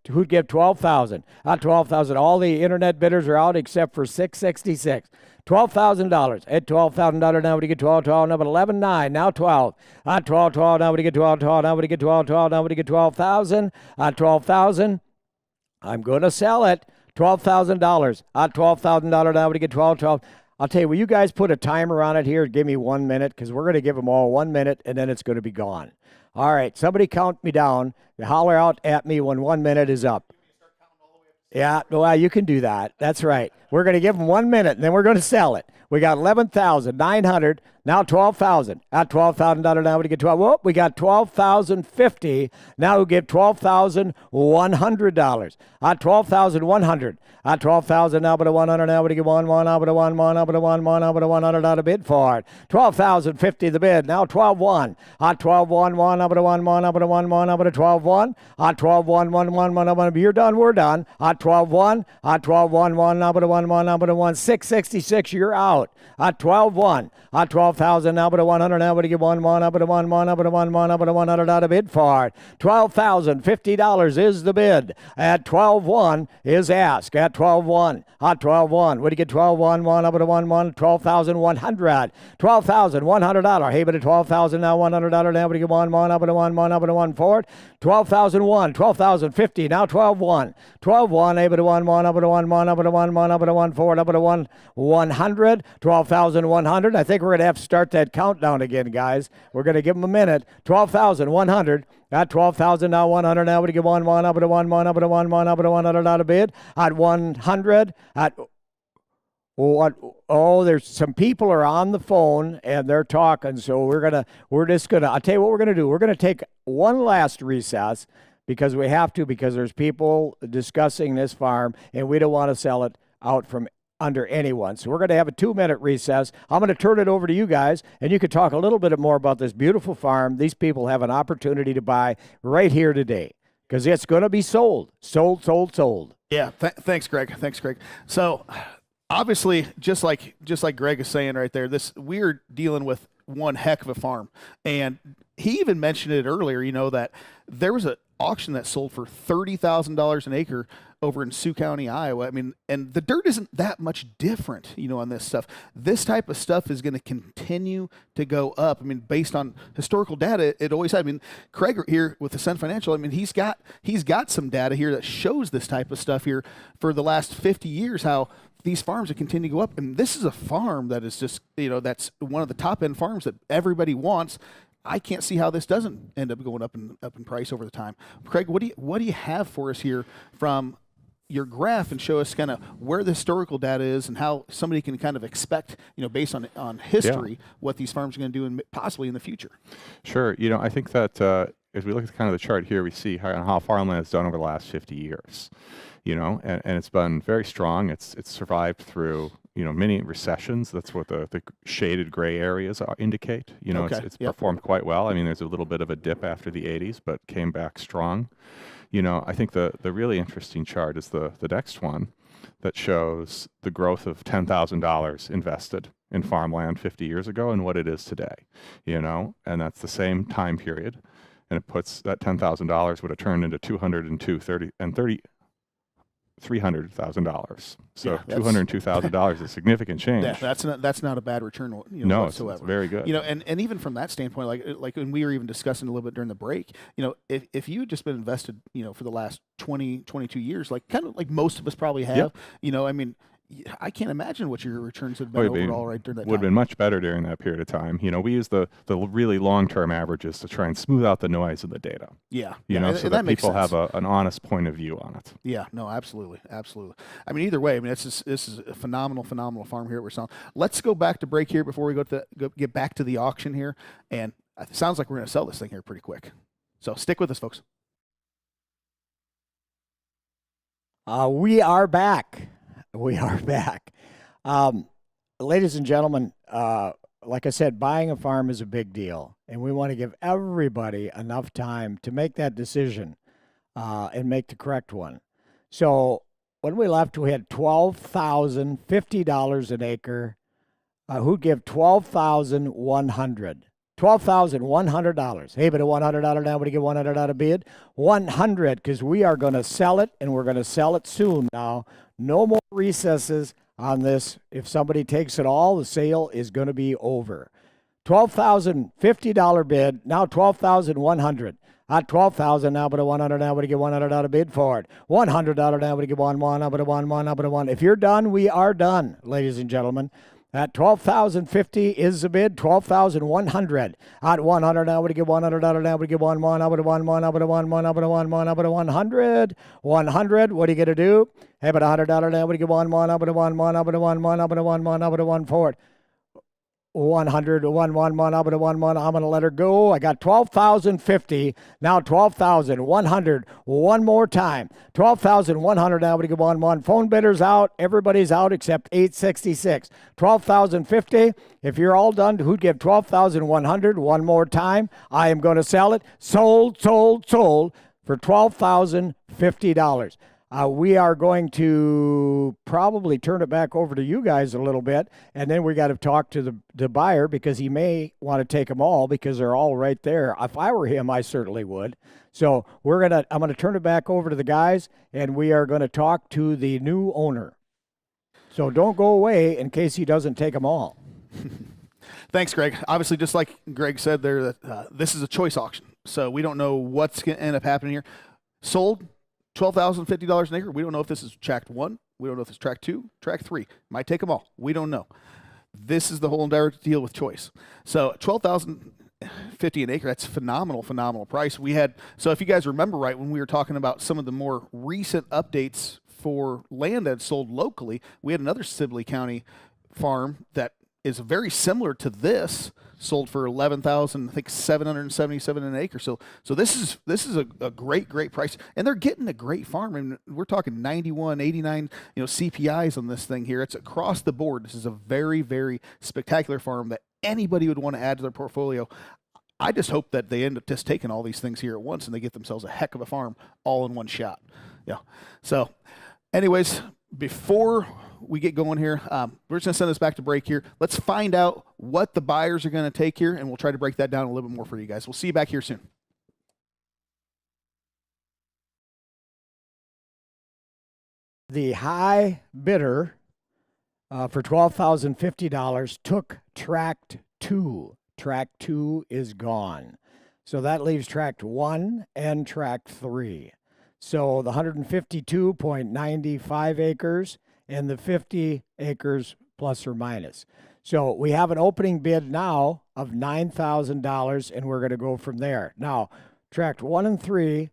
Speaker 2: Who'd give 12,000? At 12,000. All the internet bidders are out except for 666. $12,000. At $12,000, now would you get 12? Now but 11,900. Now 12. At 12. Now would you get 12? Now would you get 12? Now would you get 12,000? At 12,000. I'm going to sell it. $12,000. At $12,000, now would you get 12? I'll tell you, will you guys put a timer on it here? Give me 1 minute, because we're going to give them all 1 minute, and then it's going to be gone. All right, somebody count me down. Holler out at me when 1 minute is up. Yeah, well, you can do that. That's right. We're going to give them 1 minute, and then we're going to sell it. We got $11,900. Now 12,000. At $12,000 now we get 12. Whoop, we got 12,050. Now we get $12,100. At 12,100. At 12,000 now but a 100 now we get one now but a one now but a one now but a 100 out of bid for it. 12,050 the bid. Now 12,1. At 12,1 now but a one now but a one now but a 12,1. At 12,1 you're done. We're done. At 12,1. At 12,1 now but a one now but a 666 you're out. At 12,1. At 12,000 now but a 100 now but a get one now but a one now but a one now but a 100 out of bid for it. $12,050 is the bid. At 12,1 is ask. At 12,1. At 12,1. What do you get? 12,1 now but a 12,100. $12,100. Hey, but a 12,000 now $100 now but you get one now but a one now but a one for it. 12,001. 12,050 now 12,1. 12,1 hey, but a one now but a one now but a one now but a one for it but a 100. 12,100. I think we're going to have to start that countdown again, guys. We're going to give them a minute. 12,100. At 12,000 now 100 now we get one now but a one now but a one now but a 100 out of bid. At 100 at there's some people are on the phone and they're talking, so we're just gonna I'll tell you what we're gonna do. We're gonna take one last recess because we have to, because there's people discussing this farm and we don't want to sell it out from under anyone. So we're going to have a 2-minute recess. I'm going to turn it over to you guys, and you can talk a little bit more about this beautiful farm. These people have an opportunity to buy right here today because it's going to be sold. Sold.
Speaker 6: Yeah, thanks, Greg. So obviously, just like Greg is saying right there, we're dealing with one heck of a farm. And he even mentioned it earlier, that there was an auction that sold for $30,000 an acre over in Sioux County, Iowa. I mean, and the dirt isn't that much different, on this stuff. This type of stuff is going to continue to go up. I mean, based on historical data, it always had. I mean, Craig here with the Sun Financial, I mean, he's got some data here that shows this type of stuff here for the last 50 years, how these farms have continued to go up. And this is a farm that is just, that's one of the top end farms that everybody wants. I can't see how this doesn't end up going up in price over the time. Craig, what do you have for us here from your graph, and show us kind of where the historical data is and how somebody can kind of expect, based on history, what these farms are going to do possibly in the future?
Speaker 5: Sure. I think that as we look at kind of the chart here, we see how farmland has done over the last 50 years, and it's been very strong. It's survived through, many recessions. That's what the shaded gray areas indicate.
Speaker 6: Okay.
Speaker 5: It's performed quite well. I mean, there's a little bit of a dip after the 80s, but came back strong. I think the really interesting chart is the next one that shows the growth of $10,000 invested in farmland 50 years ago and what it is today, and that's the same time period. And it puts that $10,000 would have turned into $300,000. So $202,000 is a significant change.
Speaker 6: Yeah, that's not a bad return,
Speaker 5: no,
Speaker 6: whatsoever.
Speaker 5: It's very good.
Speaker 6: And even from that standpoint, like when we were even discussing a little bit during the break, if you had just been invested, for the last 20, 22 years, like kind of like most of us probably have, I mean, I can't imagine what your returns have been overall right during that time.
Speaker 5: Would have been much better during that period of time. We use the really long-term averages to try and smooth out the noise of the data.
Speaker 6: Yeah.
Speaker 5: So that people have an honest point of view on it.
Speaker 6: Yeah, no, absolutely. I mean, either way, this is a phenomenal farm here we're selling. Let's go back to break here before we get back to the auction here. And it sounds like we're going to sell this thing here pretty quick. So stick with us, folks.
Speaker 2: We are back. Ladies and gentlemen, like I said, buying a farm is a big deal, and we want to give everybody enough time to make that decision and make the correct one. So when we left, we had $12,050 an acre. Who'd give $12,100? $12,100. Hey, but a $100 now, would you get 100 out of bid? 100, because we are going to sell it, and we're going to sell it soon now. No more recesses on this. If somebody takes it all, the sale is going to be over. $12,050 bid, now $12,100. At $12,000 now, but a 100 now, but you get 100 out of bid for it. $100 now, but you get one now, but a one now, but a one. If you're done, we are done, ladies and gentlemen. At $12,050 is the bid. $12,100. At $100 now, would you get $100 now? Would you get one now, but a one now, but a one now, but a one now, but a 100. 100. What are you gonna do? Hey, but $100 now, would you get one now, but a one now, but a one now, but a one now, but a one for it. 100, 111, up to 11. I'm going to let her go. I got 12,050. Now 12,100. One more time. 12,100. Now we go 11. Phone bidders out. Everybody's out except 866. 12,050. If you're all done, who'd give 12,100? One more time. I am going to sell it. Sold for $12,050. We are going to probably turn it back over to you guys a little bit, and then we got to talk to the buyer because he may want to take them all because they're all right there. If I were him, I certainly would. So I'm gonna turn it back over to the guys, and we are going to talk to the new owner. So don't go away in case he doesn't take them all.
Speaker 6: Thanks, Greg. Obviously, just like Greg said there, this is a choice auction, so we don't know what's going to end up happening here. Sold. $12,050 an acre. We don't know if this is tract 1. We don't know if it's tract 2, tract 3. Might take them all. We don't know. This is the whole entire deal with choice. So $12,050 an acre, that's phenomenal price. So if you guys remember right, when we were talking about some of the more recent updates for land that's sold locally, we had another Sibley County farm that is very similar to this, sold for $11,777 an acre. So this is a great price, and they're getting a great farm. And we're talking 91, 89, CPIs on this thing here. It's across the board. This is a very spectacular farm that anybody would want to add to their portfolio. I just hope that they end up just taking all these things here at once and they get themselves a heck of a farm all in one shot. Yeah. So, anyways, before we get going here, we're just going to send this back to break here. Let's find out what the buyers are going to take here, and we'll try to break that down a little bit more for you guys. We'll see you back here soon.
Speaker 2: The high bidder for $12,050 took tract 2. Tract 2 is gone. So that leaves tract 1 and tract 3. So the 152.95 acres and the 50 acres plus or minus. So we have an opening bid now of $9,000, and we're going to go from there. Now, tract 1 and 3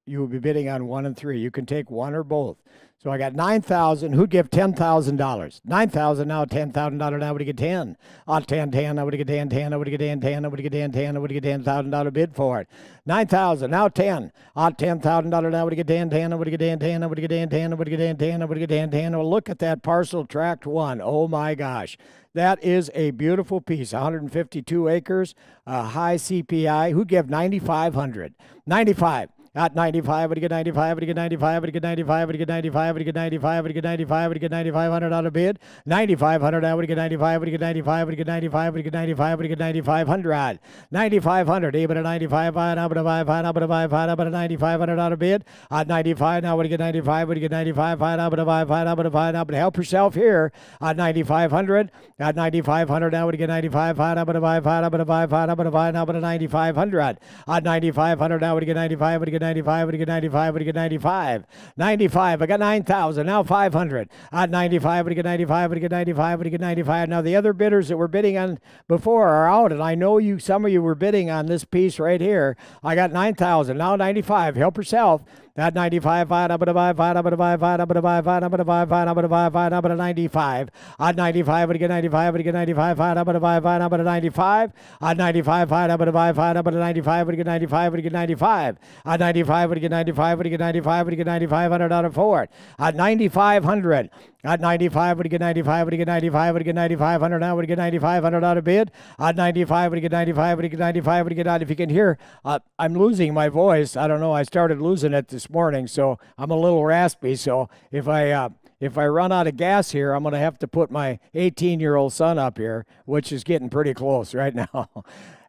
Speaker 2: you will be bidding on 1 and 3. You can take one or both. So I got $9,000. Who'd give $10,000? $9,000 now, $10,000. Now would you get 10? 10. I would get 10. I would get 10. I would get 10. I would get $10,000 bid for it. $9,000 now 10. $10,000 now would get 10. I would get 10. I would get 10. I would get 10. I would get 10. Well, look at that parcel, tract 1. Oh my gosh. That is a beautiful piece, 152 acres, high CPI. Who'd give $9,500? 95. At 95, would you get 95, would you get 95, would you get 95, would you get 95, would you get 95, would you get 95, would you get 9,500 out of bid? 9,500, now would you get 95, would you get 95, would you get 95, would you get 95, would you get 9,500? 9,500, even at 95, up at 9,500 out of bid. At 95, now would you get 95, would you get 95, up at help yourself here. At 9,500, at 9,500, now would you get 95, up at 9,500. At 9,500, now would you get 95, would you get 95, would you get 95, would you get 95? 95, I got 9,000, now 500. At 95, would you get 95, would you get 95, would you get 95? Now the other bidders that were bidding on before are out, and I know some of you were bidding on this piece right here. I got 9,000, now 95, help yourself. At 95, up at 95. At 95, would you get 95, would you get 95, up at 95. At 95, up at 95, would you get 95, would you get 95. At 95, would you get 95, would you get 95, would you get 9,500 out of Ford. At 9,500. At 95, would you get 95, would you get 95, would you get 9,500, now would you get 9,500 out of bid? At 95, would you get 95, would you get 95, would you get out? If you can hear, I'm losing my voice. I don't know, I started losing it this morning, so I'm a little raspy. So if I run out of gas here, I'm going to have to put my 18-year-old son up here, which is getting pretty close right now.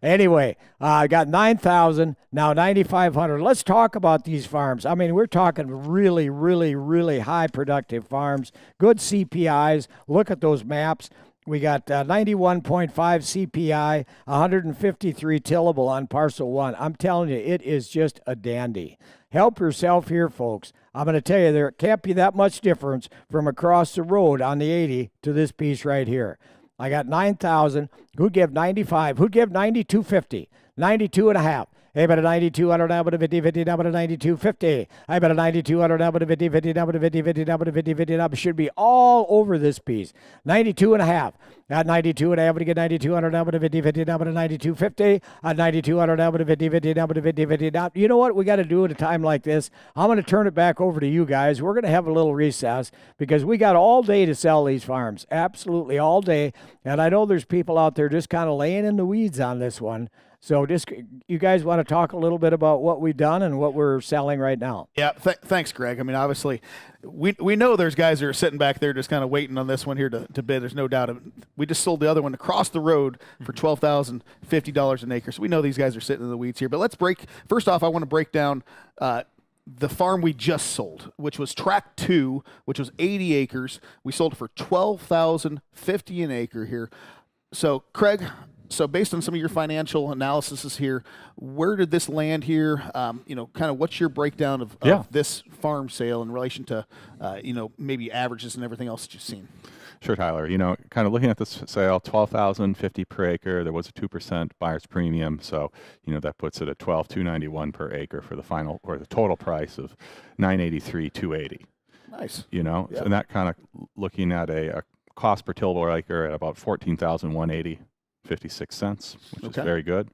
Speaker 2: Anyway, I got 9,000, now 9,500. Let's talk about these farms. I mean, we're talking really high productive farms, good CPIs. Look at those maps. We got 91.5 CPI, 153 tillable on parcel 1. I'm telling you, it is just a dandy. Help yourself here, folks. I'm going to tell you, there can't be that much difference from across the road on the 80 to this piece right here. I got 9,000. Who'd give 95? Who'd give 92.50? 92 and a half. Hey, but a 9200 down to 50, 50 down to 9250. I bet a 9200 down to 50, 50 down to 50, 50 down to 50, 50 down. Should be all over this piece. 92 and a half. At 92 and a half, we get 9200 down to 50, 50 down to 9250. At 9200 down to 50, 50 down to 50, 50 down. You know what we got to do at a time like this? I'm going to turn it back over to you guys. We're going to have a little recess because we got all day to sell these farms. Absolutely all day. And I know there's people out there just kind of laying in the weeds on this one. So just you guys want to talk a little bit about what we've done and what we're selling right now?
Speaker 6: Yeah, thanks, Greg. I mean, obviously, we know there's guys that are sitting back there just kind of waiting on this one here to bid. There's no doubt. We just sold the other one across the road for $12,050 an acre. So we know these guys are sitting in the weeds here. But let's break. First off, I want to break down the farm we just sold, which was tract 2, which was 80 acres. We sold it for $12,050 an acre here. So, Craig, so based on some of your financial analysis here, where did this land here? Kind of what's your breakdown of this farm sale in relation to, maybe averages and everything else that you've seen?
Speaker 5: Sure, Tyler. Kind of looking at this sale, $12,050 per acre. There was a 2% buyer's premium, so that puts it at $12,291 per acre for the final or the total price of $983,280.
Speaker 6: Nice.
Speaker 5: And that kind of looking at a cost per tillable acre at about $14,180.56, which is very good.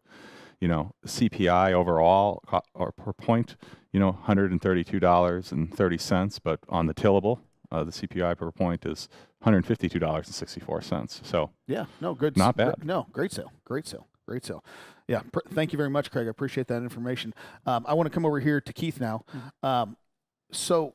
Speaker 5: CPI overall or per point, $132.30, but on the tillable, the CPI per point is $152.64. So
Speaker 6: good.
Speaker 5: Not bad.
Speaker 6: Great sale. Yeah, thank you very much, Craig. I appreciate that information. I want to come over here to Keith now. So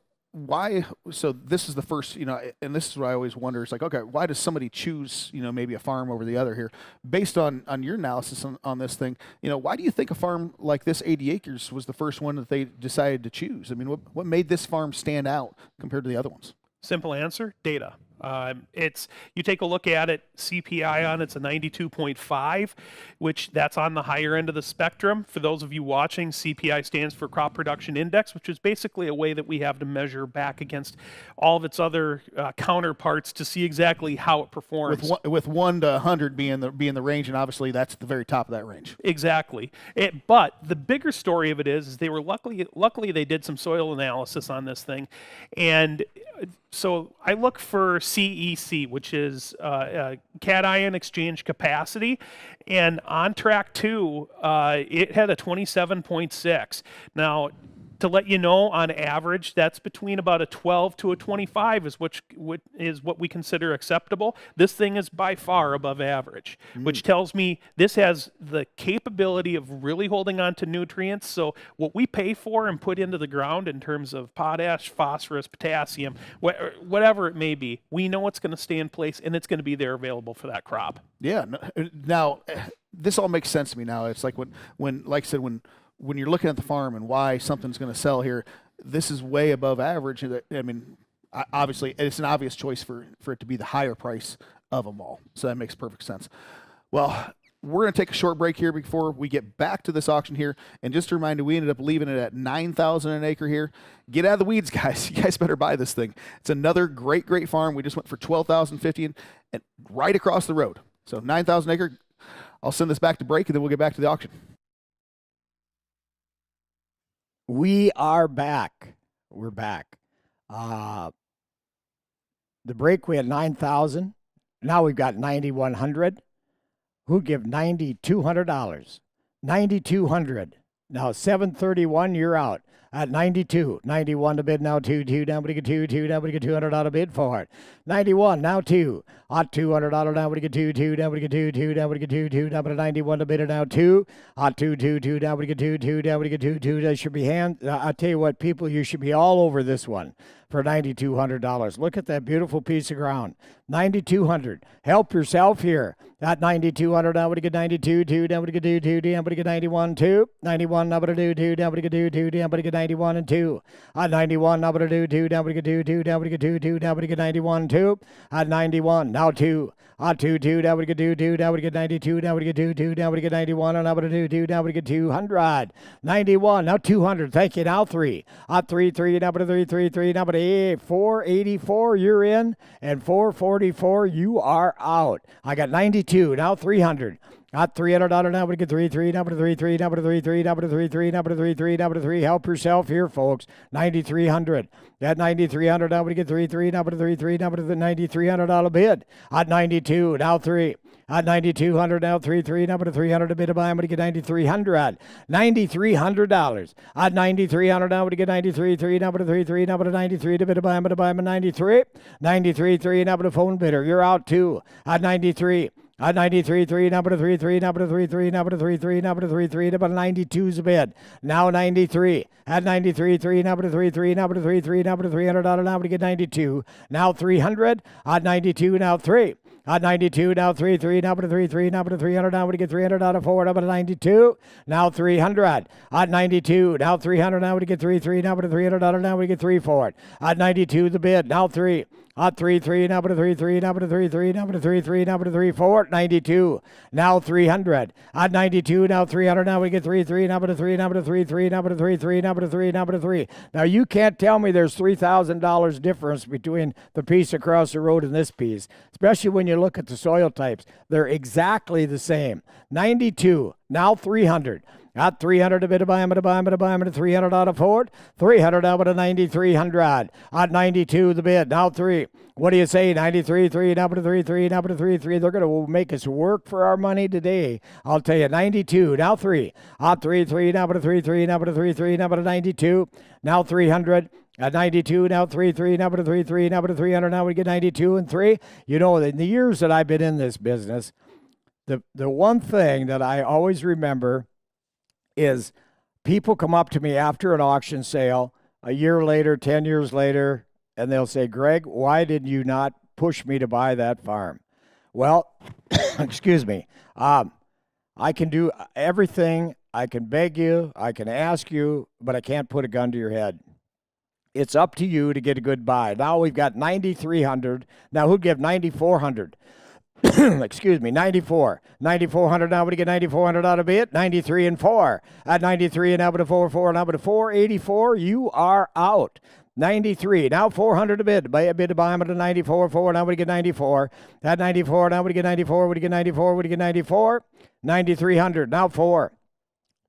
Speaker 6: this is the first, and this is what I always wonder. It's like, okay, why does somebody choose, maybe a farm over the other here? Based on your analysis on this thing, why do you think a farm like this, 80 acres, was the first one that they decided to choose? I mean, what made this farm stand out compared to the other ones?
Speaker 7: Simple answer, data. You take a look at it, CPI on it's a 92.5, which that's on the higher end of the spectrum. For those of you watching, CPI stands for Crop Production Index, which is basically a way that we have to measure back against all of its other counterparts to see exactly how it performs.
Speaker 6: With 1 to 100 being the range, and obviously that's at the very top of that range.
Speaker 7: Exactly. But the bigger story of it is they were luckily they did some soil analysis on this thing, and so I look for CEC, which is cation exchange capacity, and on track 2, it had a 27.6. Now, to let you know, on average, that's between about a 12 to a 25 is what we consider acceptable. This thing is by far above average, which tells me this has the capability of really holding on to nutrients. So what we pay for and put into the ground in terms of potash, phosphorus, potassium, whatever it may be, we know it's going to stay in place and it's going to be there available for that crop.
Speaker 6: Yeah. Now, this all makes sense to me now. It's like when you're looking at the farm and why something's going to sell here, this is way above average. I mean, obviously, it's an obvious choice for it to be the higher price of them all. So that makes perfect sense. Well, we're going to take a short break here before we get back to this auction here. And just a reminder, we ended up leaving it at $9,000 an acre here. Get out of the weeds, guys. You guys better buy this thing. It's another great farm. We just went for $12,050 and right across the road. So 9,000 acre. I'll send this back to break, and then we'll get back to the auction.
Speaker 2: We are back. We're back. The break, we had 9,000. Now we've got 9,100. Who'd give $9,200? 9,200. Now 731, you're out. At 92, 91 to bid now, 2, down we get 2, down we get $200 bid for it. 91, now 2. Hot $200 down we get 2, down we get 2, down we get 2, down to 91 to bid it now, 2. Hot 2, down we get 2, down we get 2. That should be I tell you what, people, you should be all over this one for $9,200. Look at that beautiful piece of ground. 9,200. Help yourself here. At 9,200, now we get 92, 2, down we get 2, down we get 91, 2. 91, now we get 2, down we get 2, down we get 91 and 2. At 91, now we get 2, down we get 2, down we get 2, down we get 91, 2. At 91, now 2. At 2, down we get 2, down we get 92, down we get 2, down we get 91, and now we 2, down we get 200. 91, now 200. Thank you. Now 3. At 3, now we 3, now we 484. You're in, and 444. You are out. I got 92. Now 300. At $300 now, we get 3, number 3, number 3, number 3, number 3, number 3. Help yourself here, folks. 9,300. At 9,300 now, we get 3, number 3, number the $9,300 bid. At 92, now 3. At 9,200 now, 3, number 300 a bid to buy. I'm going to get 9,300. $9,300. At 9,300 now, I'm going to get 93, number 3, number 93 to bid to buy. I'm going to buy him a 93. 93, number the phone bidder. You're out 2. At 93. At 93, number 3, number 3, number 3, number 3, number 92's a bid. Now 93. At 93, number 3, number 3, number $300. Now we get 92. Now 300. At 92, now 3. At 92, now 3, number 3, number 300. Now we get 300 out of 4. Number 92. Now 300. At 92, now 300. Now we get 3, number $300. Now we get 3 for it. At 92, the bid. Now 3. At 3, number 3, number 3, number 3, number 3, 4, 92. Now 300. At 92, now 300. Now we get 3, number 3, number 3, number 3, number 3, number 3. Now you can't tell me there's $3,000 difference between the piece across the road and this piece, especially when you look at the soil types. They're exactly the same. 92. Now 300. At 300 a bit of buy, I'm going to buy, at 300 out of Ford. 300 out of 9,300. At 92 the bid. Now 3. What do you say? 93, number 3, number 3. They're going to make us work for our money today. I'll tell you, 92. Now 3. At 3, number 3, number 3, number 92. Now 300. At 92, now 3, number 3, number 300. Now we get 92 and 3. You know, in the years that I've been in this business, the one thing that I always remember is people come up to me after an auction sale a year later, 10 years later, and they'll say, Greg, why did you not push me to buy that farm? Well, excuse me. I can do everything. I can beg you. I can ask you, but I can't put a gun to your head. It's up to you to get a good buy. Now we've got 9,300. Now who'd give 9,400? Excuse me, 94. 9,400 now, we get 9,400 out of it. 93 and 4. At 93 and now with a 4, now with a 484, you are out. 93, now 400 a bid. Buy a bid to buy him at a 94, 4, now we get 94. At 94, now we get 94, we get 94, we get 94. 9,300, now 4.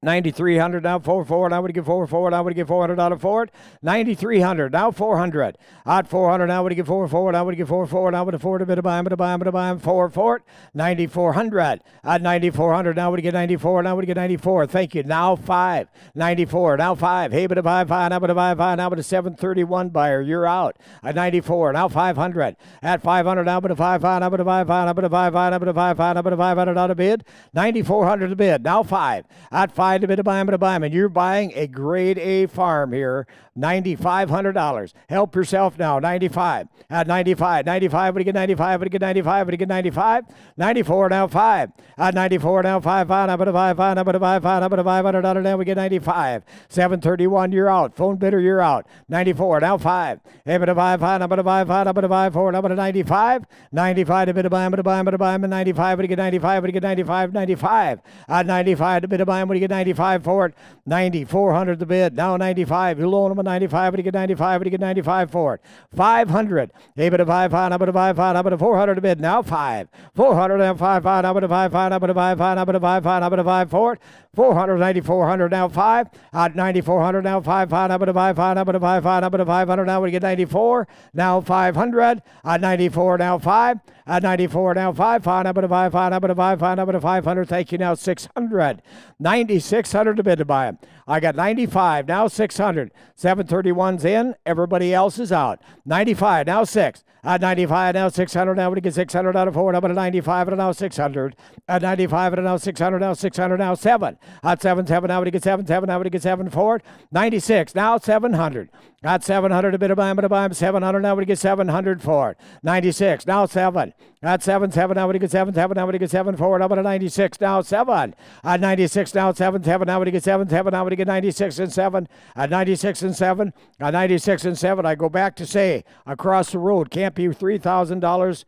Speaker 2: 9,300 now 4, now we get 4, now we get 400 out of Ford. 9,300 now 400. At 400 now we get 4, now we get 4, now with a 4 to bid to buy him, 4. 9,400. At 9,400 now we get 94, now we get 94. Thank you. Now 5. 94 now 5. Hey, but a 5, now but a 5, now but a 731 buyer. You're out. At 94 now 500. At 500 now but a 5, now but a 5, now but a 5, now but a 5, now but a 500 out of bid. 9,400 to bid. Now 5. At 5 to bid to buy him, and you're buying a grade A farm here. $9,500. Help yourself now. 95. At 95. 95, we get 95, we get 95, we get 95. 94 now 5. At 94 now 5, now but a 5, now but a 5, now but a $500 now we get 95. 731, you're out. Phone bidder, you're out. 94 now 5. Hey, but a 5, now but a 5, now but a 5, 4, now but a 95. 95 to bid to buy him, but a buy him, but a buy him, 95, we get 95, we get 95, 95. At 95 to bid to buy him, we get 95 for it. 9,400 the bid. Now 95. You loan him a 95, but you get 95, but you get 95 for it. 500. Hey, but a 5, now but a 5, now but a 400 to bid. Now 5. 400 now 5, now but a 5, now but a 5, now but a 5, now but a 5 for it. 400, 9,400 now 5. At 9,400 now 5, now but a 5, now but a 5, now but a 500. Now we get 94. Now 500. At 94 now 5. At 94 now 5, now but a 5, now but a 5, now but a 500. Thank you. Now 600. 9,600 to bid to buy him. I got 95, now 600. 731's in, everybody else is out. 95, now 6. At 95, now 600. Now we get 600 out of 4. Now but a 95, and now 600. At 95, and now 600. Now 600. Now 7. At 7, now we get 7. Now we get 7 for it. 96, now 700. At 700 a bit of buy him, 700. Now we get 700 for it. 96, now 7. At 7, now we get 7. Now we get 7 for it. Now but a 96, now 7. At 96, now 7. Now we get 7. Now we get 96 and 7. At 96 and 7. At 96 and 7. I go back to say across the road can't be $3,000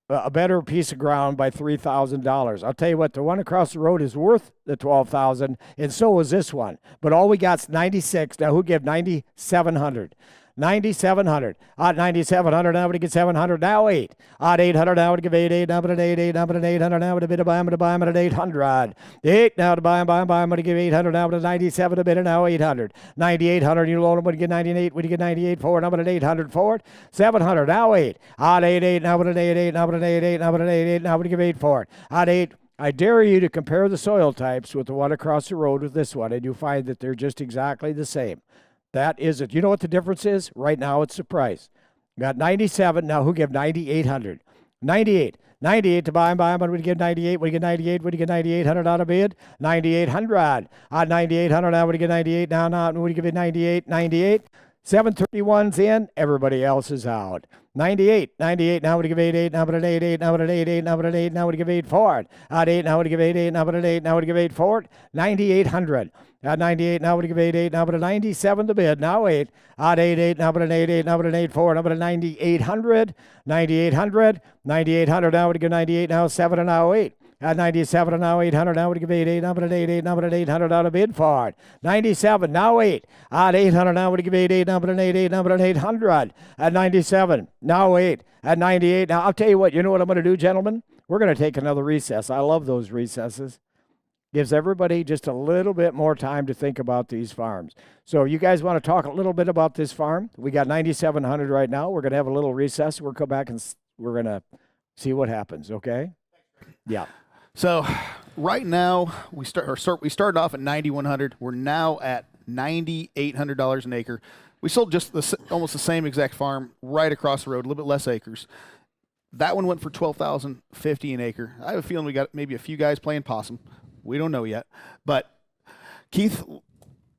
Speaker 2: a better piece of ground by $3,000. I'll tell you what, the one across the road is worth the $12,000, and so is this one. But all we got's 96. Now who gave 9,700? 9,700. Odd 9,700. Now we get 700. Now 8. Odd 800. Now we give 8. Now but 8. Now but 800. Now to bid a buy. I'm going to buy. I'm at 800. 8. Now to buy. I'm going to give 800. Now to 97 a bid. Now 800. 9,800. You loan them. When you get 98. When you get 98 forward. Now but 800 forward. 700. Now 8. Odd 8. 8. Now but 8. 8. Now but 8. 8. Now but 8. 8. Now we give 8 forward. Odd 8. I dare you to compare the soil types with the one across the road with this one, and you find that they're just exactly the same. That is it. You know what the difference is? Right now, it's the price. Got 97. Now, who give 9,800? 98. 98 to buy. But we give 98. We get 98. We get 9,800 out of bid. 9,800. On 9,800. Now we get 98. Now we give it 98. 98. 731's in. Everybody else is out. 98. 98. Now we give 88. Now but an 88. Now but an 88. Now but an 8. Now we give 8 forward. At 8. Now we give 88. Now but an 8. Now we give 8 forward. 9,800. At 98. Now we give 88. Now but a 97 to bid. Now 8. At 88. Now but an 88. Now but an 8 forward. Now but a 9,800. 9,800. 9,800. Now we give 98. Now 7 and now 8. At 97 and now 800. Now we give 88. Now but an 88. Now but an 800 out of bid for it. 97. Now 8. At 800. Now we give 88. Now but an 88. Now but an 800. At 97. Now 8. At 98. Now I'll tell you what. You know what I'm going to do, gentlemen? We're going to take another recess. I love those recesses. Gives everybody just a little bit more time to think about these farms. So you guys want to talk a little bit about this farm? We got 9,700 right now. We're going to have a little recess. We'll come back and we're going to see what happens. Okay? Yeah.
Speaker 6: So right now we started off at 9,100. We're now at $9,800 an acre. We sold just almost the same exact farm right across the road, a little bit less acres. That one went for $12,050 an acre. I have a feeling we got maybe a few guys playing possum. We don't know yet. But Keith,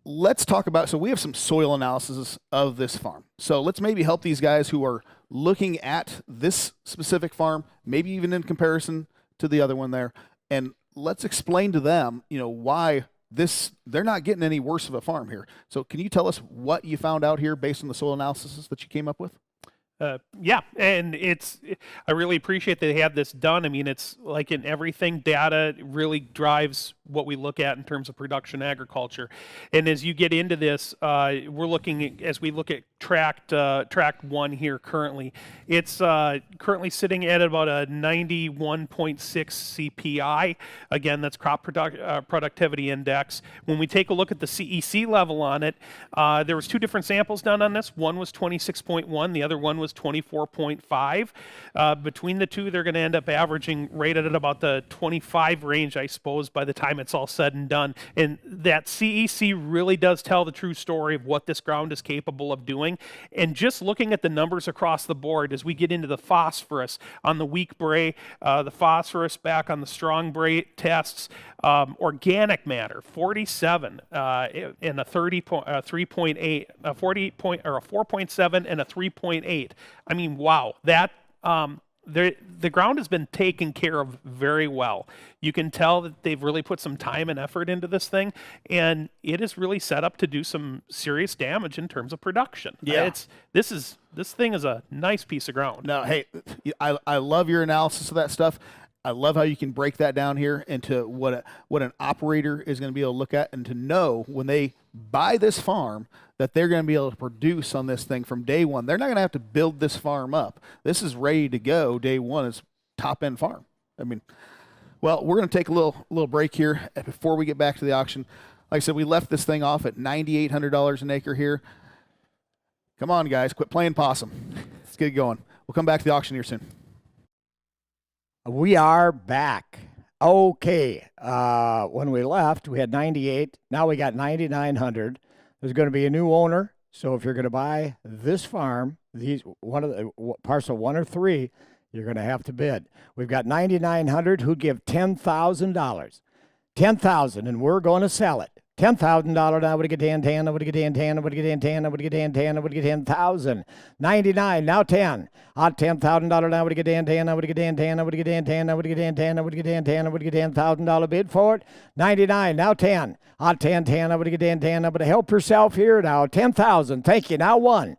Speaker 6: let's talk about, so we have some soil analysis of this farm. So let's maybe help these guys who are looking at this specific farm, maybe even in comparison to the other one there, and let's explain to them, why they're not getting any worse of a farm here. So can you tell us what you found out here based on the soil analysis that you came up with?
Speaker 7: Yeah, and I really appreciate that they had this done. I mean, it's like in everything, data really drives what we look at in terms of production agriculture. And as you get into this, as we look at tract 1 here currently, it's currently sitting at about a 91.6 CPI. Again, that's crop productivity index. When we take a look at the CEC level on it, there was 2 different samples done on this. One was 26.1, the other one was 24.5. Between the two, they're going to end up averaging rated at about the 25 range, I suppose, by the time it's all said and done. And that CEC really does tell the true story of what this ground is capable of doing. And just looking at the numbers across the board, as we get into the phosphorus on the weak bray, the phosphorus back on the strong bray tests, organic matter 47 and a 3.8, a 4.7 and a 3.8. I mean, wow, that the ground has been taken care of very well. You can tell that they've really put some time and effort into this thing, and it is really set up to do some serious damage in terms of production.
Speaker 6: Yeah,
Speaker 7: this thing is a nice piece of ground.
Speaker 6: No, hey, I love your analysis of that stuff. I love how you can break that down here into what an operator is going to be able to look at and to know when they buy this farm that they're going to be able to produce on this thing from day one. They're not going to have to build this farm up. This is ready to go day one. It's top-end farm. I mean, well, we're going to take a little break here before we get back to the auction. Like I said, we left this thing off at $9,800 an acre here. Come on, guys, quit playing possum. Let's get it going. We'll come back to the auction here soon.
Speaker 2: We are back. Okay. When we left, we had 98. Now we got 9,900. There's going to be a new owner. So if you're going to buy this farm, parcel 1 or 3, you're going to have to bid. We've got 9,900 who give $10,000. $10,000, and we're going to sell it. $10,000. I would get 10. I would get 10. I would get 10. I would get 10. I would get 10,000. 99. Now 10. $10,000. I would get 10. I would get 10. I would get 10. I would get 10. I would get 10. I would get $10,000 bid for it. 99. Now 10. 10. I would get 10. I would help yourself here now. 10,000. Thank you. Now 1.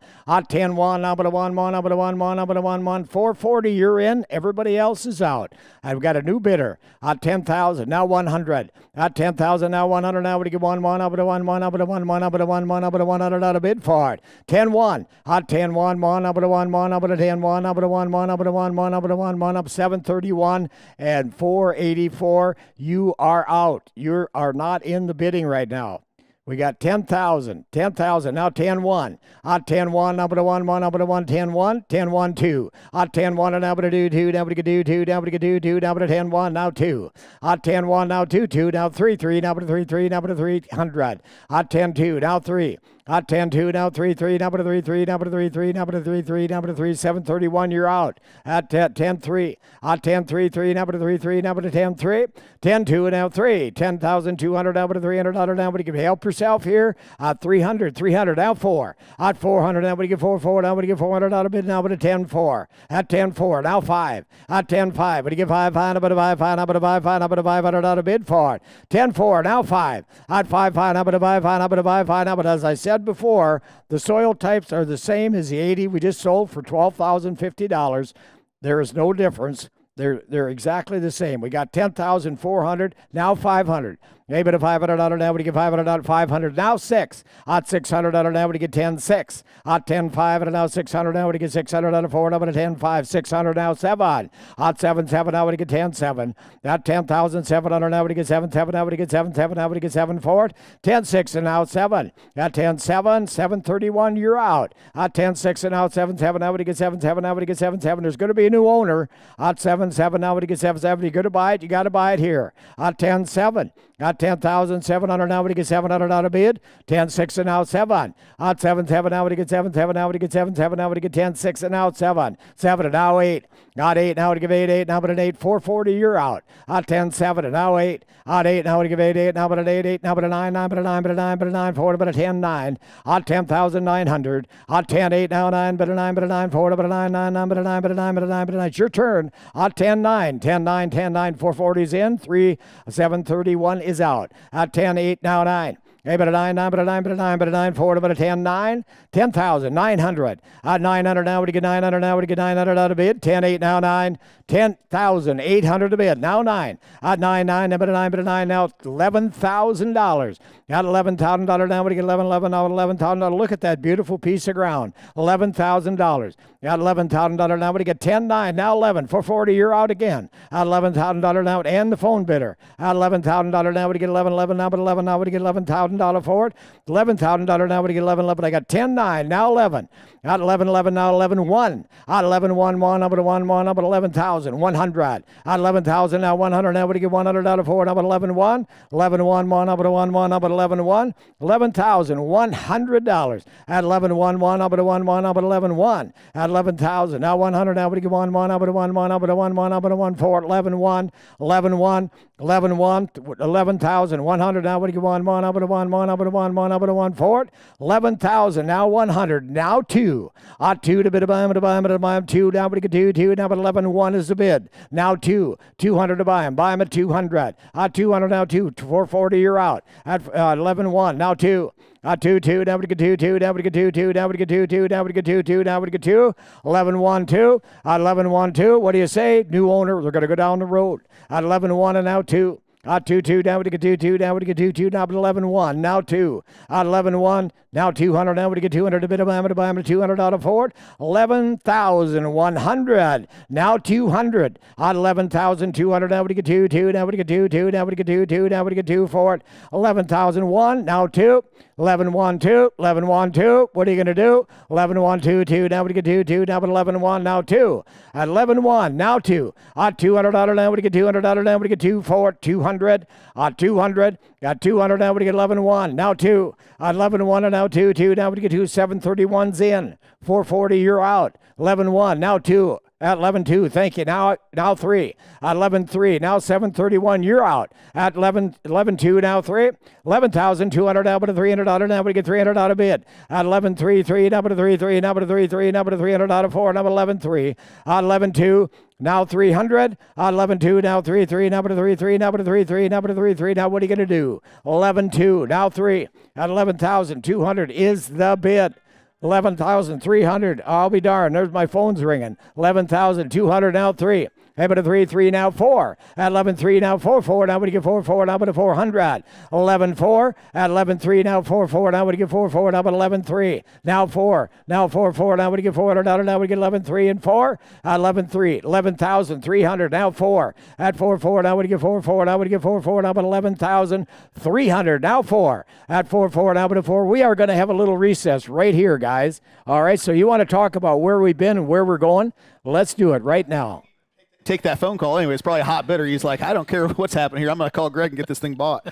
Speaker 2: 10. 1. I would have 1. I would have 1. I would have 1. 440. You're in. Everybody else is out. I've got a new bidder. 10,000. Now 100. 10,000. Now 100. Now I would get 100. 1, up at a 1, 1, up at a 1, 1, up at a 1, 1, up at a 100 out of bid for it. 10-1, hot 10-1, 1, up at a 1, 1, up at a 10-1, up at a 1, 1, up at a 1, 1, up at a 1, 1, up 731 and 484. You are out. You are not in the bidding right now. We got 10,000, now 10-1. Hot 10-1, up at a 1, 1, up at a 1, 10-1, 10-1, 2. Hot 10-1, and up at a 2, 2, down at a 2, 2, down at a 2, 2, down at a 10-1, now 2. Hot 10-1, now 2, 2, now 3, 3, down at a 3, 3, down at a 300. Hot 10-2, now 3. Hot 10-2, now 3, 3, down at a 3, 3, down at a 3, 3, down at a 3, 3, down at a 3, 731, you're out. At 10-3. Hot 10-3, 3, down at a 3, 3, down at a 10-3. 10-2, and now 3. 10,200, down at a $300, down, but you can help yourself here. 300, now 4. Hot 400, now, but you get 4, 4, now, but you get 400 out of bid, now, but a 10-4. At 10-4, now 5. Hot 10-5, but you get 5, 5, now, but a 5, 5, now, but a 5, 5, now, but a 500 out of bid for it. 10-4, now 5. Hot 5, 5, now, but a 5, 5, now, but a 5, 5, now, but as I said before, the soil types are the same as the 80 we just sold for $12,050. There is no difference. They're exactly the same. We got 10,400, now 500. Maybe the $500 now, we get $500, 500, now 6. Hot $600 now, we get 10-6. Hot 10-5, and now 600 now, we get $600 4, now, but a 10-5, 600 now 7. Hot 7-7 now, we get 10-7. That 10,700 now, we get 7-7 now, we get 7-7 now, we get 7-4. 10-6 and now 7. At 10-7, 731, you're out. At 10-6 and now 7-7 now, we get 7-7 now, we get 7-7. There's going to be a new owner. At 7-7 now, we get 7-7. You're going to buy it, you got to buy it here. At 10-7. At 10,700 now, we get 700 out of bid. 10-6 and now 7. At 7-7 now, we get 7-7 now, we get 7-7 now, we get 10-6 and now 7. 7 and now 8. Got 8 now, we give 8, now, but an 8, 440, you're out. At 10-7 and now 8. At 8 now, we give 8, now, but an 8, now, but a 9, but a 9, but a 9, but a 9, 4, but a 10-9. At 10,900. At 10-8 now 9, but a 9, but a 9, 4, but a 9, 9, but a 9, but a 9, but a 9, but a 9. It's your turn. At 10-9, 10-9, 10-9, 440's in. 731 is out. At 10-8 now 9. Hey, but a 9, 9, but a 9, but a 9, but a 9, 4, but a 10-9. 10,900. At 900 now, we get 900 now, we get 900 out of bid. 10-8 now 9. 10,800 to bid. Now 9. At 9-9, but a 9, but a 9 now $11,000. At $11,000 now, we get 11 now $11,000. Look at that beautiful piece of ground. $11,000. At $11,000 now, we get 10-9 now 11. 440, you're out again. At $11,000 now, and the phone bidder. At $11,000 now, we get 11 now, but 11 now, we get $11,000 for it. $11,000 now, we get 11. I got 10-9 now 11. At 11 now 11-1. At 11-1 up at 1 up at 11,100. At 11,000 now 100 now, we get 100 out of 4 up at 11-1. 11-1 up at 1 up at 11-1. $11,100. At 11-1 up at 1 up at 11-1. At 11,000 now 100 now, we get 1 up at 1 up at 1 up at 1 4 11-1 11-1 11,100 now, we get 1 up at 1 up at 1 up at 1 4 11,000 now 100 now 2. At 2 to bid a buy him, 2 now, we get 2 now, but 11-1 is the bid. Now 200 to buy him at 200. At 200 now 2 440, you're out. At 11-1 now 2. 2, now we get 2, now we get 2, now we get 2, now we get 2, now we get 2, 11-1, 2, at 11-1, 2, what do you say? New owner, they're going to go down the road. At 11-1 and now 2. At 2, now we get 2, now we get 2, now but 11-1, now 2. At 11-1, now 200, now we get 200 to bid a buy him 200 out of 4. 11,100, now 200. At 11,200, now we get 2, now we get 2, now we get 2, now we get 2 for it. 11,001, now 2. 11-1, 2, 11-1, 2. What are you going to do? 11-1, 2, now we get 2, now but 11-1, now 2. At 11-1, now 2. At $200, now we get $200, now we get 2 for 200. At 200, got 200, now we get 11-1, now 2. At 11-1 and now 2, now we get 2, 731's in. 440, you're out. 11-1, now 2. At 11-2, thank you. Now 3. At 11-3, now 731, you're out. At 11-2, now 3. 11,200, now but a $300, now we get 300 out of bid. At 11-3, now but a 3, now but a 3, now but a 300 out of 4, now 11-3. At 11-2, now 300. At 11-2, now 3, now but a 3, now but a 3, now but a 3. Now what are you going to do? 11-2, now 3. At 11,200 is the bid. 11,300. I'll be darned. There's my phone's ringing. 11,200 now 3. But a 3, now 4. At 11.3, now 4. Now we get 4. Now but a 400. 11.4. At 11.3, now 4. Now we get 4. Now but 11.3. Now 4. Now 4. Now we get $400. Now we get 11.3 and 4. At 11.3. 11,300. Now 4. At 4. Now we get 4. Now we get 4. Now but 11,300. Now 4. At 4. Now but a 4. We are going to have a little recess right here, guys. All right. So you want to talk about where we've been and where we're going? Let's do it right now.
Speaker 6: Take that phone call anyway. It's probably a hot bidder. He's like, I don't care what's happening here. I'm going to call Greg and get this thing bought.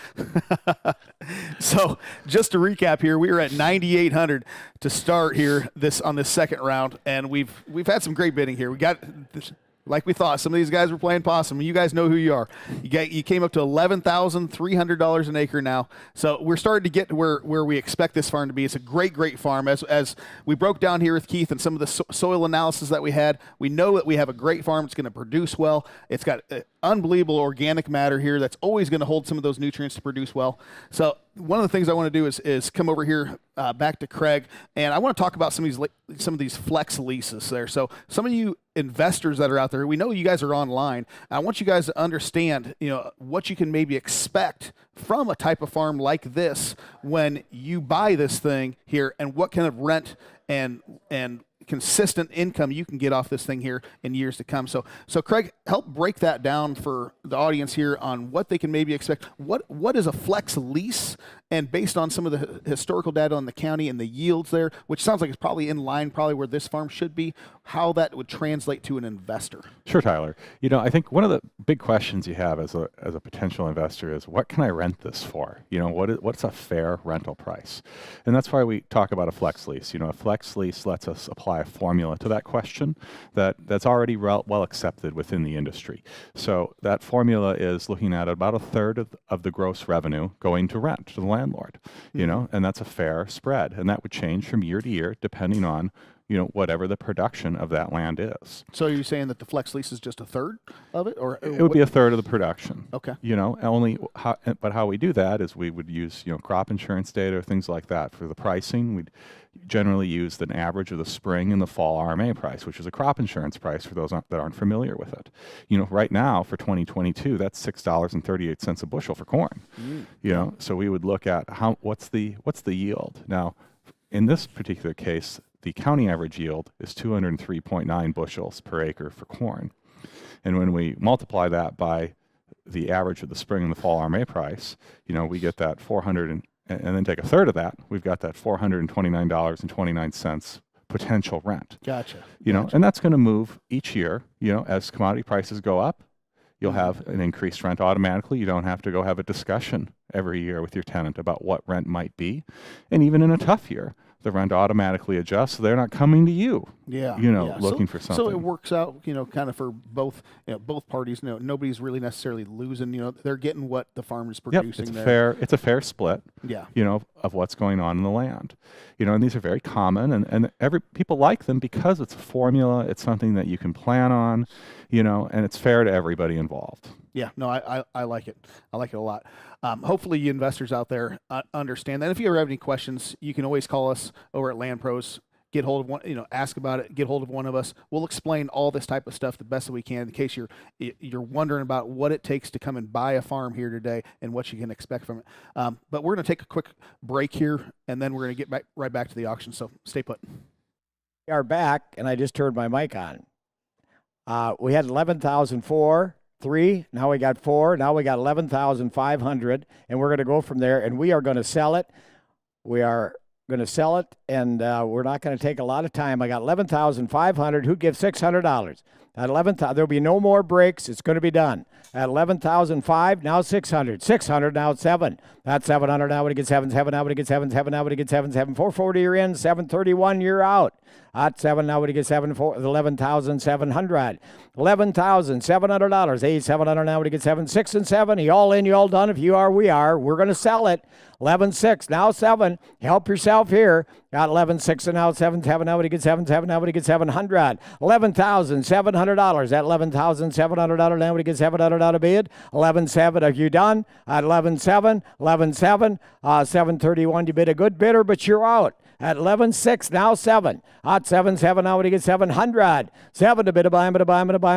Speaker 6: So just to recap here, we were at 9,800 to start here on this second round, and we've had some great bidding here. We got this, like we thought. Some of these guys were playing possum. You guys know who you are. You came up to $11,300 an acre now. So we're starting to get to where we expect this farm to be. It's a great farm. As we broke down here with Keith and some of the soil analysis that we had, we know that we have a great farm. It's going to produce well. It's got unbelievable organic matter here that's always going to hold some of those nutrients to produce well. So one of the things I want to do is come over here back to Craig, and I want to talk about some of these flex leases there. So some of you investors that are out there, we know you guys are online. I want you guys to understand, what you can maybe expect from a type of farm like this when you buy this thing here, and what kind of rent and consistent income you can get off this thing here in years to come. So Craig, help break that down for the audience here on what they can maybe expect. What is a flex lease? And based on some of the historical data on the county and the yields there, which sounds like it's probably in line where this farm should be, how that would translate to an investor.
Speaker 5: Sure, Tyler. I think one of the big questions you have as a potential investor is, what can I rent this for? What's a fair rental price? And that's why we talk about a flex lease. A flex lease lets us apply a formula to that question that's already well accepted within the industry. So that formula is looking at about a third of the gross revenue going to rent to the landlord, and that's a fair spread, and that would change from year to year depending on whatever the production of that land is.
Speaker 6: So you're saying that the flex lease is just a third of it, or
Speaker 5: it would be a third of the production?
Speaker 6: Okay.
Speaker 5: But how we do that is we would use crop insurance data or things like that for the pricing. We'd generally use an average of the spring and the fall RMA price, which is a crop insurance price for those that aren't familiar with it. Right now for 2022, that's $6.38 a bushel for corn. So we would look at what's the yield. Now, in this particular case, the county average yield is 203.9 bushels per acre for corn. And when we multiply that by the average of the spring and the fall RMA price, we get that 400 and then take a third of that, we've got that $429.29 potential rent.
Speaker 6: Gotcha.
Speaker 5: And that's going to move each year. As commodity prices go up, you'll have an increased rent automatically. You don't have to go have a discussion every year with your tenant about what rent might be. And even in a tough year, the rent automatically adjusts, so they're not coming to you. Looking for something.
Speaker 6: So it works out, kind of for both parties. Nobody's really necessarily losing. They're getting what the farm is producing.
Speaker 5: It's a fair split.
Speaker 6: Yeah.
Speaker 5: Of what's going on in the land. And these are very common, and people like them because it's a formula. It's something that you can plan on, and it's fair to everybody involved.
Speaker 6: Yeah, no, I like it. I like it a lot. Hopefully you investors out there understand that. If you ever have any questions, you can always call us over at Land Pros. Get hold of one, ask about it. Get hold of one of us. We'll explain all this type of stuff the best that we can in case you're wondering about what it takes to come and buy a farm here today and what you can expect from it. But we're going to take a quick break here, and then we're going to get right back to the auction. So stay put.
Speaker 2: We are back, and I just turned my mic on. We had 11,004. 3, now we got 4, now we got 11,500, and we're going to go from there, and we are going to sell it. We are going to sell it, and we're not going to take a lot of time. I got 11,500. Who gives $600? At 11,000, there'll be no more breaks. It's going to be done. At 11,005, now 600. 600, now it's 7. That's 700. Now we get 7. 7, now we get 7. 7, now we get 7. 7, 440, you're in. 731, you're out. At 7, now we get 7, 11,700. $11,700. 8, 700, now we get 7. 6 and 7. You all in, you all done. If you are, we are. We're going to sell it. 11,600, now 7. Help yourself here. Got 11,600, and now 7. 7, now we get 7. 7, now we get 700. $11,700. At $11,700, now we get $700 bid. 11,700, are you done? At 11,700, 11,700, 731, you bid a good bidder, but you're out. at 11.6, now 7. At 7.7, now we get 700. 7 to bid a buy,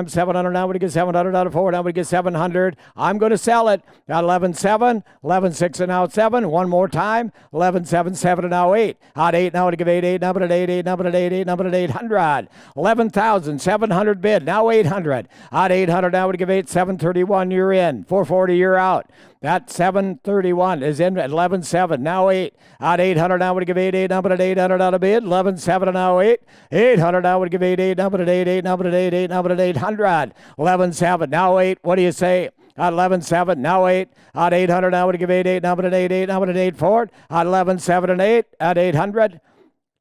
Speaker 2: 700, now we get 700 out of 4, now we get 700. I'm going to sell it at 11.7, 11.6 and now at 7. One more time, 11.7, 7 and now 8. At 8, now we give 8, number at 8, number at 8, number at 800. 11,700 bid, now 800. At 800, now we give 8, 731, you're in. 440, you're out. That 731 is in at 11.7, now 8. At 800, now we give 8, number at 800 out of bid. 11.7 and now 8. 800, now we give 8, number at 8, number at 8, number at 800. 11.7, now 8. What do you say? At 11.7, now 8. At 800, now we give 8, number at 8, number at 8 Ford. At 11.7 and 8. At 800.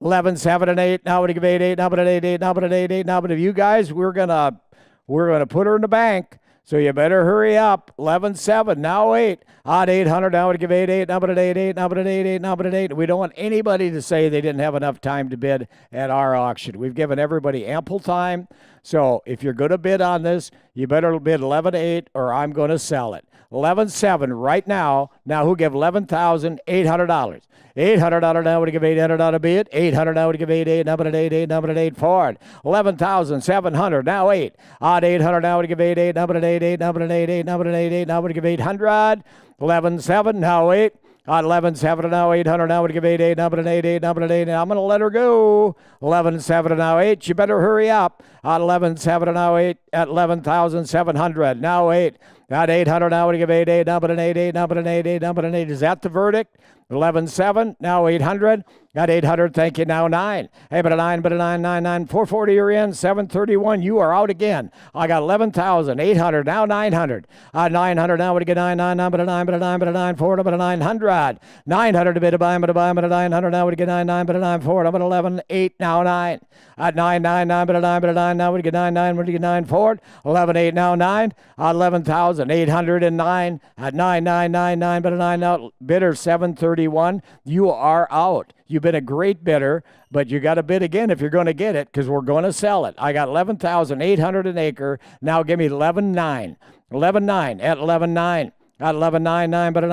Speaker 2: 11.7 and 8. Now we give 8, number at 8, number at 8, number of you guys. We're gonna put her in the bank. So you better hurry up. 11.7, now 8. At 800, now we give 8, number at 8, number at 8, number at 8. We don't want anybody to say they didn't have enough time to bid at our auction. We've given everybody ample time. So if you're going to bid on this, you better bid 11.8 or I'm going to sell it. 11.7 right now. Now who give $11,800? $800 now would give $800 bid. $800 now would give 8, number at 8, number at 8 Ford. 11,700 now 8. Odd 800 now would give 8, number at 8, number at 8, number at 8, now would give 800. 11.7 now 8. At 11.7 now 800 now would give 8, number at 8, number at 8. I'm going to let her go. 11.7 now 8. You better hurry up. At 11.7 now 8. At 11,700 now 8. At 800 now would give 8, number at 8, number at 8, number at 8. Is that the verdict? 11.7 now 800. At 800, thank you, now 9. Hey, but a 9, 9. 440, you're in. 731, you are out again. I got 11,800, now 900. 900, now would get 9, number 9, 4, number 900. 900 to bid a buy, but a 900, now would get 9, 4, number 11, 8, now 9. At 9, 9, but a 9, now would get 9, would get 9, 4. 11, 8, now 9. At 11,809. At 9, but a 9, now bidder 731. You are out. You've been a great bidder, but you got to bid again if you're going to get it because we're going to sell it. I got 11,800 an acre. Now give me 11.9. 11.9 at 11.9. At 11.9, but a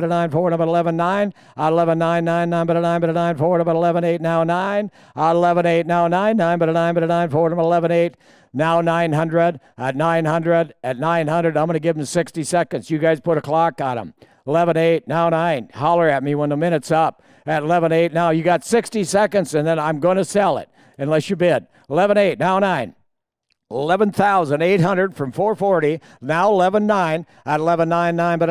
Speaker 2: 9, 4, number 11.9. At 11.9, 9, but a 9, 4, number 11.8, now 9. At 11.8, now 9, but a 9, 4, number 11.8. Now 900. At 900, I'm going to give them 60 seconds. You guys put a clock on them. 11.8, now 9. Holler at me when the minute's up. At 11.8, now you got 60 seconds, and then I'm going to sell it unless you bid. 11.8, now 9. 11,800 from 440, now 11.9. At 11.9, but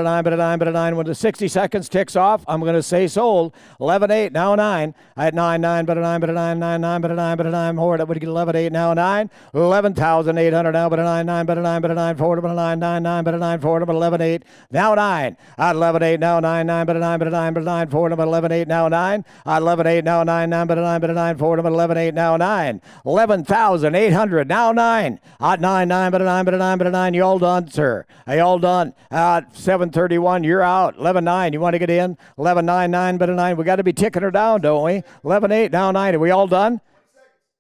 Speaker 2: a 9. When the 60 seconds ticks off, I'm going to say sold. 11.8, now 9. At 9, but a 9, but a 9. More, that would get 11.8, now 9. 11,800, now but a 9, but a 9, 4, but a 9, but a 9, 4, but 11.8, now 9. At 11.8, now 9, but a 9, but a 9, 4, but 11.8, now 9. At 11.8, now 9, but a 9, 4, but 11.8, now 9. 11,800, now 9. At 9, but a 9, you all done, sir. Hey, all done. At 731, you're out. 11.9, you want to get in? 11.9, but a 9. We got to be ticking her down, don't we? 11.8, now 9. Are we all done?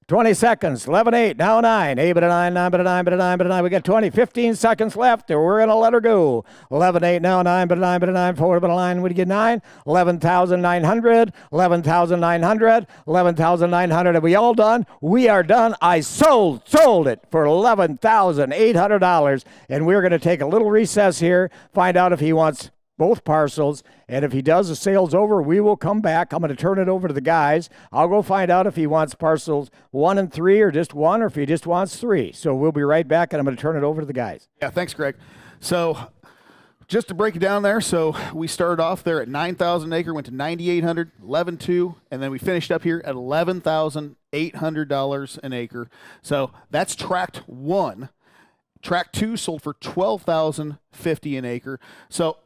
Speaker 2: 20 seconds. 11.8, now 9. 8, but a 9, but a 9. We got 15 seconds left, or we're going to let her go. 11.8, now 9, but a 9, 4, but a 9. Would you get 9? 11,900. 11,900. 11,900. Are we all done? We are done. I sold it for $11,800. And we're going to take a little recess here, find out if he wants both parcels, and if he does, the sale's over, we will come back. I'm going to turn it over to the guys. I'll go find out if he wants parcels 1 and 3 or just 1, or if he just wants 3. So we'll be right back, and I'm going to turn it over to the guys.
Speaker 6: Yeah, thanks, Greg. So just to break it down there, so we started off there at 9,000 an acre, went to 9,800, 11.2, and then we finished up here at $11,800 an acre. So that's tract 1. Tract 2 sold for $12,050 an acre. So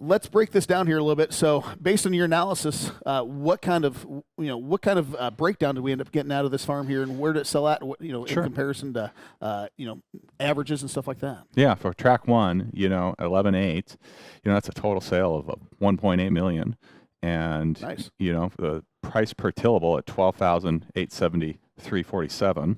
Speaker 6: let's break this down here a little bit. So, based on your analysis, what kind of breakdown did we end up getting out of this farm here, and where did it sell at? In comparison to averages and stuff like that.
Speaker 5: Yeah, for track 1, 11.8, that's a total sale of 1.8 million, and
Speaker 6: nice.
Speaker 5: The price per tillable at 12,873.47.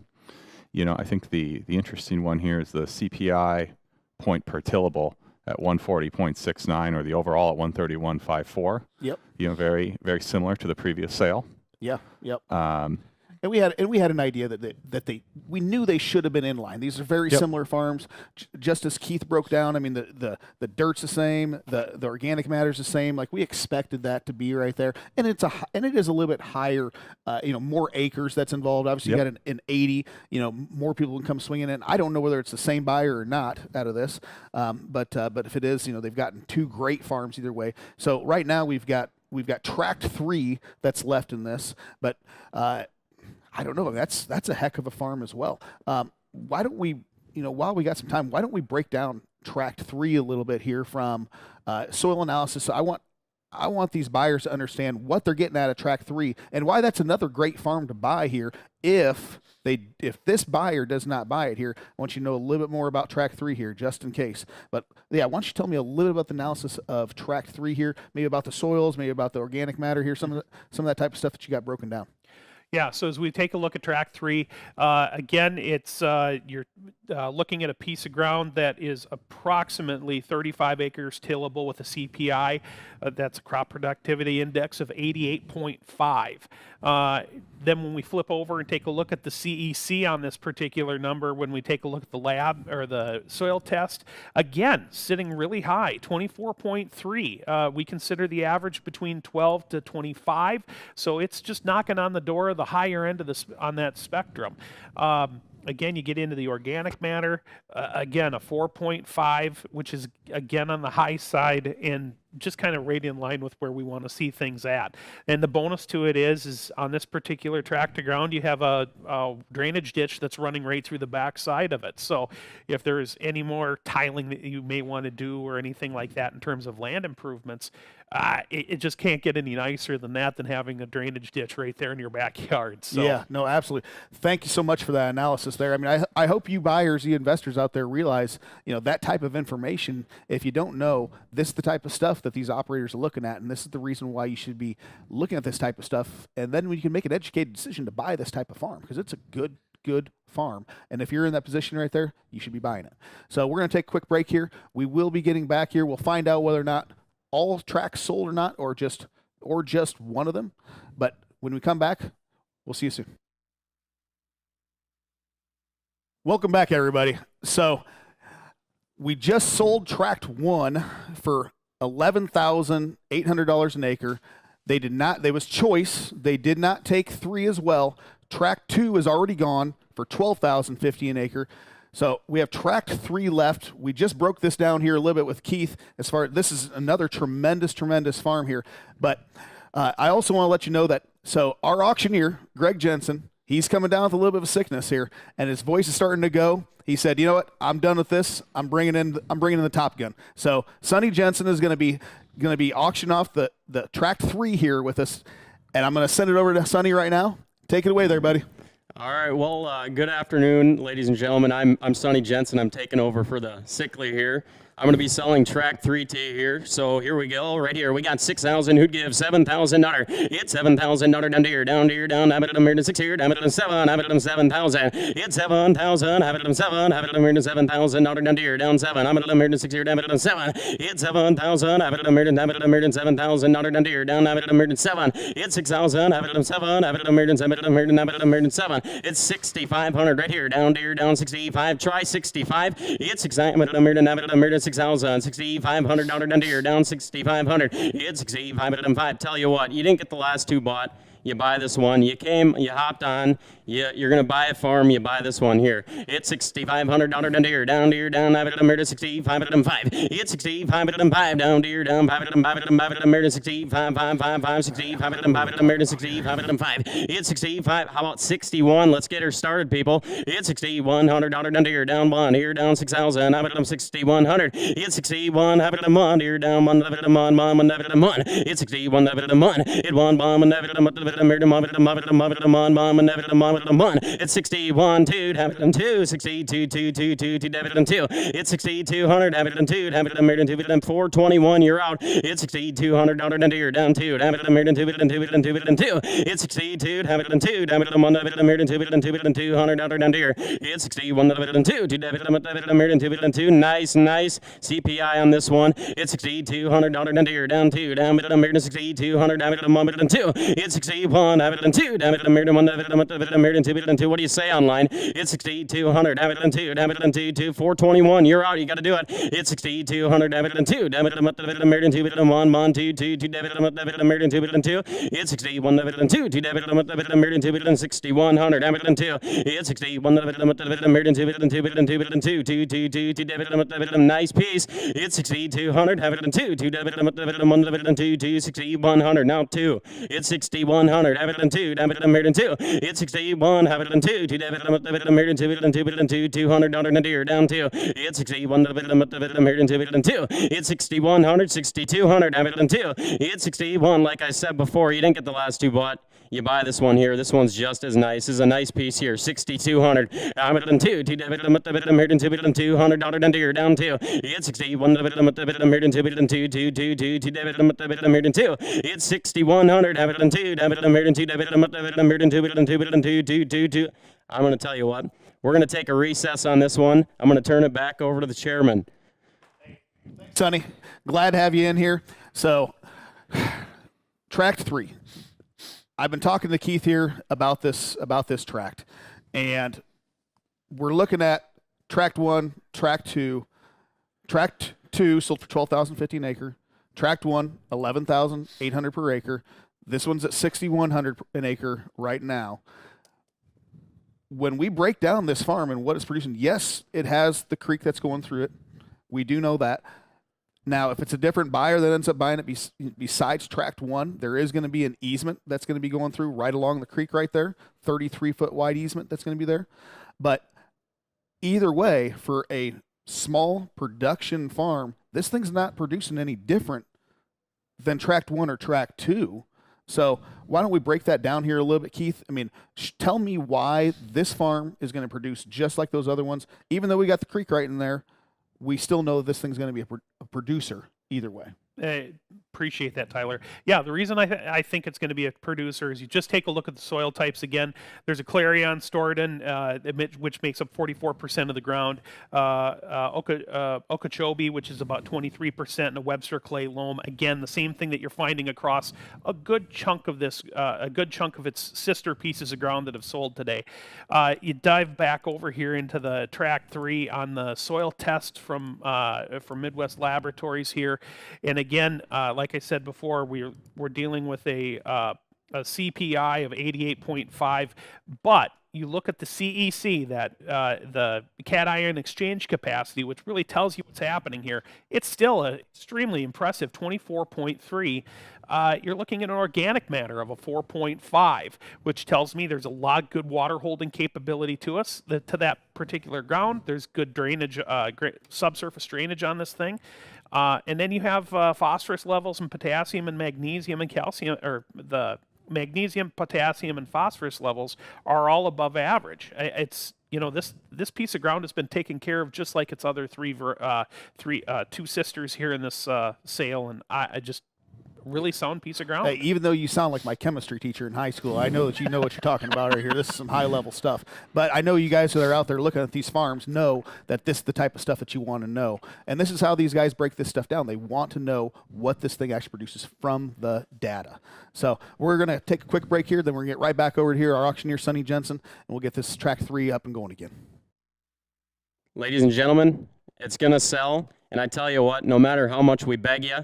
Speaker 5: I think the interesting one here is the CPI point per tillable at 140.69, or the overall at 131.54.
Speaker 6: Yep.
Speaker 5: Very, very similar to the previous sale.
Speaker 6: Yeah. Yep. And we had an idea that we knew they should have been in line. These are very similar farms, just as Keith broke down. I mean, the dirt's the same, the organic matter's the same. Like, we expected that to be right there, and it is a little bit higher, more acres that's involved. Obviously, you got an 80. More people can come swinging in. I don't know whether it's the same buyer or not out of this, but if it is, they've gotten two great farms either way. So right now we've got tract 3 that's left in this, but. I don't know. That's a heck of a farm as well. Why don't we, while we got some time, why don't we break down tract 3 a little bit here from soil analysis? So I want these buyers to understand what they're getting out of tract 3 and why that's another great farm to buy here. If this buyer does not buy it here, I want you to know a little bit more about tract 3 here, just in case. But yeah, why don't you tell me a little bit about the analysis of tract 3 here, maybe about the soils, maybe about the organic matter here, some of that type of stuff that you got broken down.
Speaker 7: Yeah, so as we take a look at tract 3, again, it's you're looking at a piece of ground that is approximately 35 acres tillable with a CPI. That's a crop productivity index of 88.5. Then when we flip over and take a look at the CEC on this particular number, when we take a look at the lab or the soil test, again, sitting really high, 24.3. We consider the average between 12 to 25, so it's just knocking on the door of the higher end of on that spectrum. Again, you get into the organic matter, again, a 4.5, which is, again, on the high side and just kind of right in line with where we want to see things at. And the bonus to it is on this particular tract of ground, you have a drainage ditch that's running right through the back side of it. So if there's any more tiling that you may want to do or anything like that in terms of land improvements, it just can't get any nicer than that, than having a drainage ditch right there in your backyard. So. Yeah,
Speaker 6: no, absolutely. Thank you so much for that analysis there. I mean, I hope you buyers, you investors out there realize, that type of information, if you don't know, this is the type of stuff that these operators are looking at, and this is the reason why you should be looking at this type of stuff, and then you can make an educated decision to buy this type of farm, because it's a good farm. And if you're in that position right there, you should be buying it. So we're going to take a quick break here. We will be getting back here. We'll find out whether or not all tracks sold or not, or just one of them. But when we come back, we'll see you soon. Welcome back, everybody. So we just sold tract 1 for $11,800 an acre. There was choice. They did not take 3 as well. Tract 2 is already gone for $12,050 an acre. So we have tract 3 left. We just broke this down here a little bit with Keith. This is another tremendous farm here. But I also want to let you know that, so our auctioneer, Greg Jensen, he's coming down with a little bit of a sickness here, and his voice is starting to go. He said, "You know what? I'm done with this. I'm bringing in the Top Gun." So Sonny Jensen is going to be auctioning off the tract 3 here with us, and I'm going to send it over to Sonny right now. Take it away there, buddy.
Speaker 8: All right, well, good afternoon, ladies and gentlemen. I'm Sonny Jensen. I'm taking over for the Sibley here. I'm going to be selling tract 3 to you here. So here we go. Right here, we got 6,000. Who'd give $7,000? It's $7,000 down to here, down. Have it at a 6 here. Have it at 7. Have it at 7,000. It's 7,000. Have it at 7. Have it at $7,000 down to here, down 7. I'm at a 6 here. Have it at 7. It's 7,000. Have it at $7,000 down to here, down. Have it at 7. It's 6,000. Have it at 7. Have it at 7. It's 6,500 right here, down to here, down 65. Try 65. It's 6,000. 6,000, $6,500 down to here, down 6,500. It's 6,505. Tell you what, you didn't get the last 2 bought. You buy this one. You came, you hopped on. You're going to buy a farm. You buy this one here. It's $6,500 down to here, down. Have it at 6,505. It's 6,505 down to here, down. Have it at 6,555. 6,505. It's 65. How about 61? Let's get her started, people. It's $6,100 down to here, down 1 here, down 6,000. Have it at 6,100. It's 61. Have it at 1 here, down 1. Have it at 1. Have it at 1. It's 61. Have it at 1. It 1 bomb and have it at it's 61, 2, have it on 2, 62, 2, have it on 2. It's 6,200, have it on 2, have it on 421, you're out. It's $6,200 down to here, down 2, have it on 2, and 2. It's 62, have it on 2, have it on 1, have it on 200 down to here. It's 61, have it on 2, have it on 2, nice. CPI on this one. It's $6,200 down to here, down 2, down it on 6,200, have it on 2. It's 6,200. 61, have it in 2, have it in Meriden 1, have it in Meriden 2, have it in 2. What do you say online? It's 6,200, have it in 2, have it in 2, 421. You're out. You got to do it. It's 6,200, have it in 2, have it in Meriden 2, have it in 1, 2, 2, have it in Meriden 2, have it in 2. It's 61, have it in 2, have it in Meriden 2, have it in 6,100, have it in 2. It's 61, have it in Meriden 2, have it in 2, have it in 2, have it in 2, 2, 2, 2, 2, have it in nice piece. It's 6,200, have it in 2, 2, have it in 1, have it in 2, 2, 6,100. Now 2. It's 6,100, have it in 2, have it in Meriden 2. It's 61, have it in 2, 2, have it in Meriden 2, have it in 2, have it in 2, $200 a deer down 2. It's 61, have it in Meriden 2, have it in 2. It's 6,100, 6,200, have it in 2. It's 61, like I said before, you didn't get the last two, but you buy this one here. This one's just as nice. This is a nice piece here. 6,200. I'm it in 2. $200 and deer down 2. It's 61. I'm it in 2. It's 6,100. Have it in 2. Have it in 2. I'm going to tell you what. We're going to take a recess on this one. I'm going to turn it back over to the chairman.
Speaker 6: Sonny, glad to have you in here. So, tract 3. I've been talking to Keith here about this tract, and we're looking at tract 1, tract 2. Tract 2 sold for $12,050 an acre. Tract 1, $11,800 per acre. This one's at $6,100 an acre right now. When we break down this farm and what it's producing, yes, it has the creek that's going through it. We do know that. Now, if it's a different buyer that ends up buying it besides tract 1, there is going to be an easement that's going to be going through right along the creek right there, 33-foot wide easement that's going to be there. But either way, for a small production farm, this thing's not producing any different than tract 1 or tract 2. So why don't we break that down here a little bit, Keith? I mean, tell me why this farm is going to produce just like those other ones. Even though we got the creek right in there, we still know this thing's going to be a producer either way.
Speaker 7: Appreciate that, Tyler. Yeah, the reason I think it's going to be a producer is you just take a look at the soil types again. There's a Clarion stored in, which makes up 44% of the ground. Okeechobee, which is about 23%, and a Webster clay loam. Again, the same thing that you're finding across a good chunk of this, a good chunk of its sister pieces of ground that have sold today. You dive back over here into the tract 3 on the soil test from Midwest Laboratories here, and again, like I said before, we're dealing with a CPI of 88.5, but you look at the CEC, that the cation exchange capacity, which really tells you what's happening here. It's still an extremely impressive 24.3. You're looking at an organic matter of a 4.5, which tells me there's a lot of good water holding capability to that particular ground. There's good drainage, subsurface drainage on this thing. And then you have phosphorus levels and potassium and magnesium and calcium, or the magnesium, potassium, and phosphorus levels are all above average. It's, you know, this piece of ground has been taken care of just like its other two sisters here in this sale, and I just really sound piece of ground.
Speaker 6: Hey, even though you sound like my chemistry teacher in high school, I know that you know what you're talking about right here. This is some high-level stuff. But I know you guys that are out there looking at these farms know that this is the type of stuff that you want to know. And this is how these guys break this stuff down. They want to know what this thing actually produces from the data. So we're going to take a quick break here, then we're going to get right back over to here, our auctioneer, Sonny Jensen, and we'll get this track 3 up and going again.
Speaker 8: Ladies and gentlemen, it's going to sell. And I tell you what, no matter how much we beg you,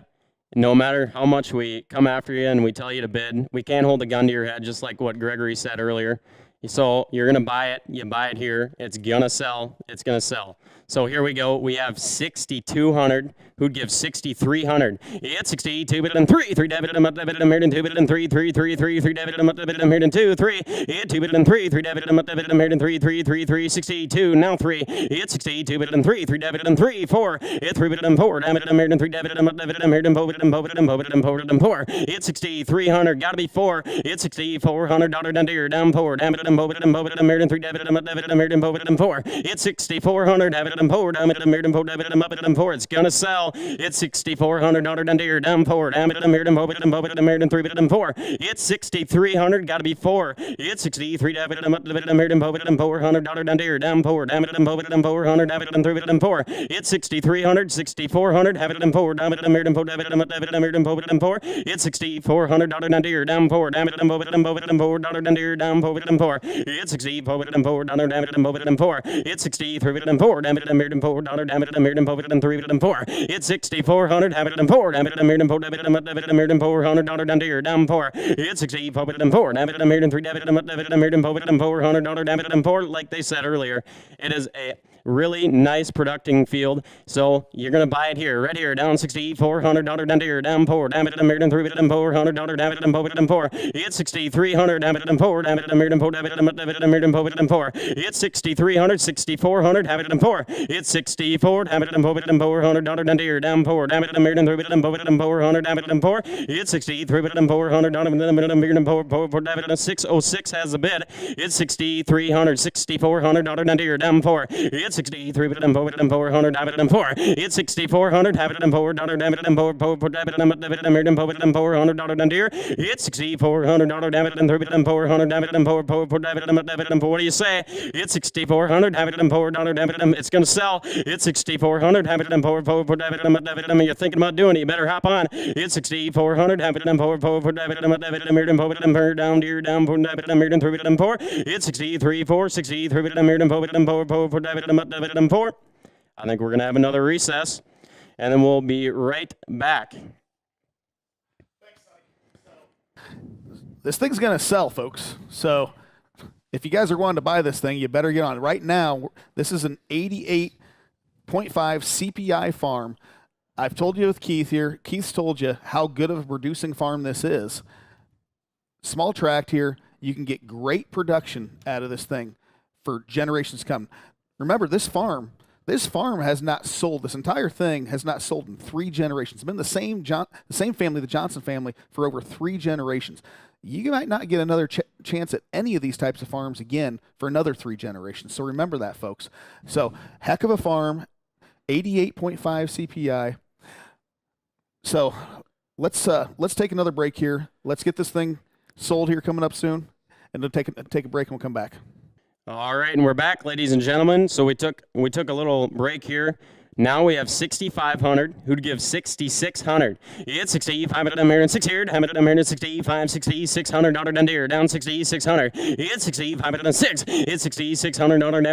Speaker 8: no matter how much we come after you and we tell you to bid, we can't hold a gun to your head, just like what Gregory said earlier. So you're going to buy it. You buy it here. It's going to sell. It's going to sell. So here we go. We have 6,200. Who'd give 6,300? It's 62 bid and 3. 3 debit and debit and and 2 bid and 3. 3 3 3 3 debit and debit and 2 3. It 2 bid and 3. 3 debit and debit and 3 3 3 3 62. Now 3. It's 62 bid and 3. 3 debit and 3 4. It 3 bid and 4 debit and 3 debit and debit and 4. It's 6,300. Got to be 4. It's $6,400 down deer down 4. Debit and 3 debit and 3 debit and 4. It's 6,400. Debit 4, down it, here, 4, down it, up it, 4. It's gonna sell. It's $6,400 down here, down 4, down it, here, 3, 4. It's $6,300, gotta be 4. It's 63, down it, up it, here, $400 down here, down 4, down it, 400, down it, 3, 4. It's $6,300, $6,400, have it, 4, down it, here, 4, down it, 4. It's $6,400 down here, down 4, down it, $4 down here, down 4. It's $6,400 down it, down 4. It's $6,300, down it, $4, down it, $3, 4. It's $6,400, have it, 4, down it, $400 down here, down 4. It's $6,400, down it, $3, 400 down it, 4. Like they said earlier, it is a really nice producing field, so you're gonna buy it here, right here, down $6,400 down here, down 4, down it, $3, 400 down it, 4. It's $6,300, down it, 4, down it, $4. It's $6,300, $6,400, have it, 4. It's $64, have it, $400 down here, down 4, down it, $3, 400 down it, 4. It's $6,300 down it, 606 has a bid. It's $6,300, $6,400 down here, down 4. It's $6,300, have it, 4. It's $6,400, have it, $4, down down here. It's $6,400, have it, 3, 400, what do you say? It's $6,400, have it, 4, it's gonna sell. It's $6,400, have it, 4, you're thinking about doing it, you better hop on. It's $6,400, have it, 4, down here, down 4, 3, 4. It's 63, 4, 63, 4. I think we're going to have another recess, and then we'll be right back.
Speaker 6: This thing's going to sell, folks. So if you guys are wanting to buy this thing, you better get on it. Right now, this is an 88.5 CPI farm. I've told you with Keith here. Keith's told you how good of a producing farm this is. Small tract here. You can get great production out of this thing for generations to come. Remember, this farm has not sold. This entire thing has not sold in 3 generations. It's been the same family, the Johnson family, for over 3 generations. You might not get another chance at any of these types of farms again for another 3 generations. So remember that, folks. So heck of a farm, 88.5 CPI. So let's take another break here. Let's get this thing sold here coming up soon, and then take a break and we'll come back.
Speaker 8: All right, and we're back, ladies and gentlemen. So we took a little break here. Now we have 6,500. Who'd give 6,600? It's 6,500 and 600. Hamid and 65, 6,600 down here, down 6,600. It's 6,506. It's 6,600 down and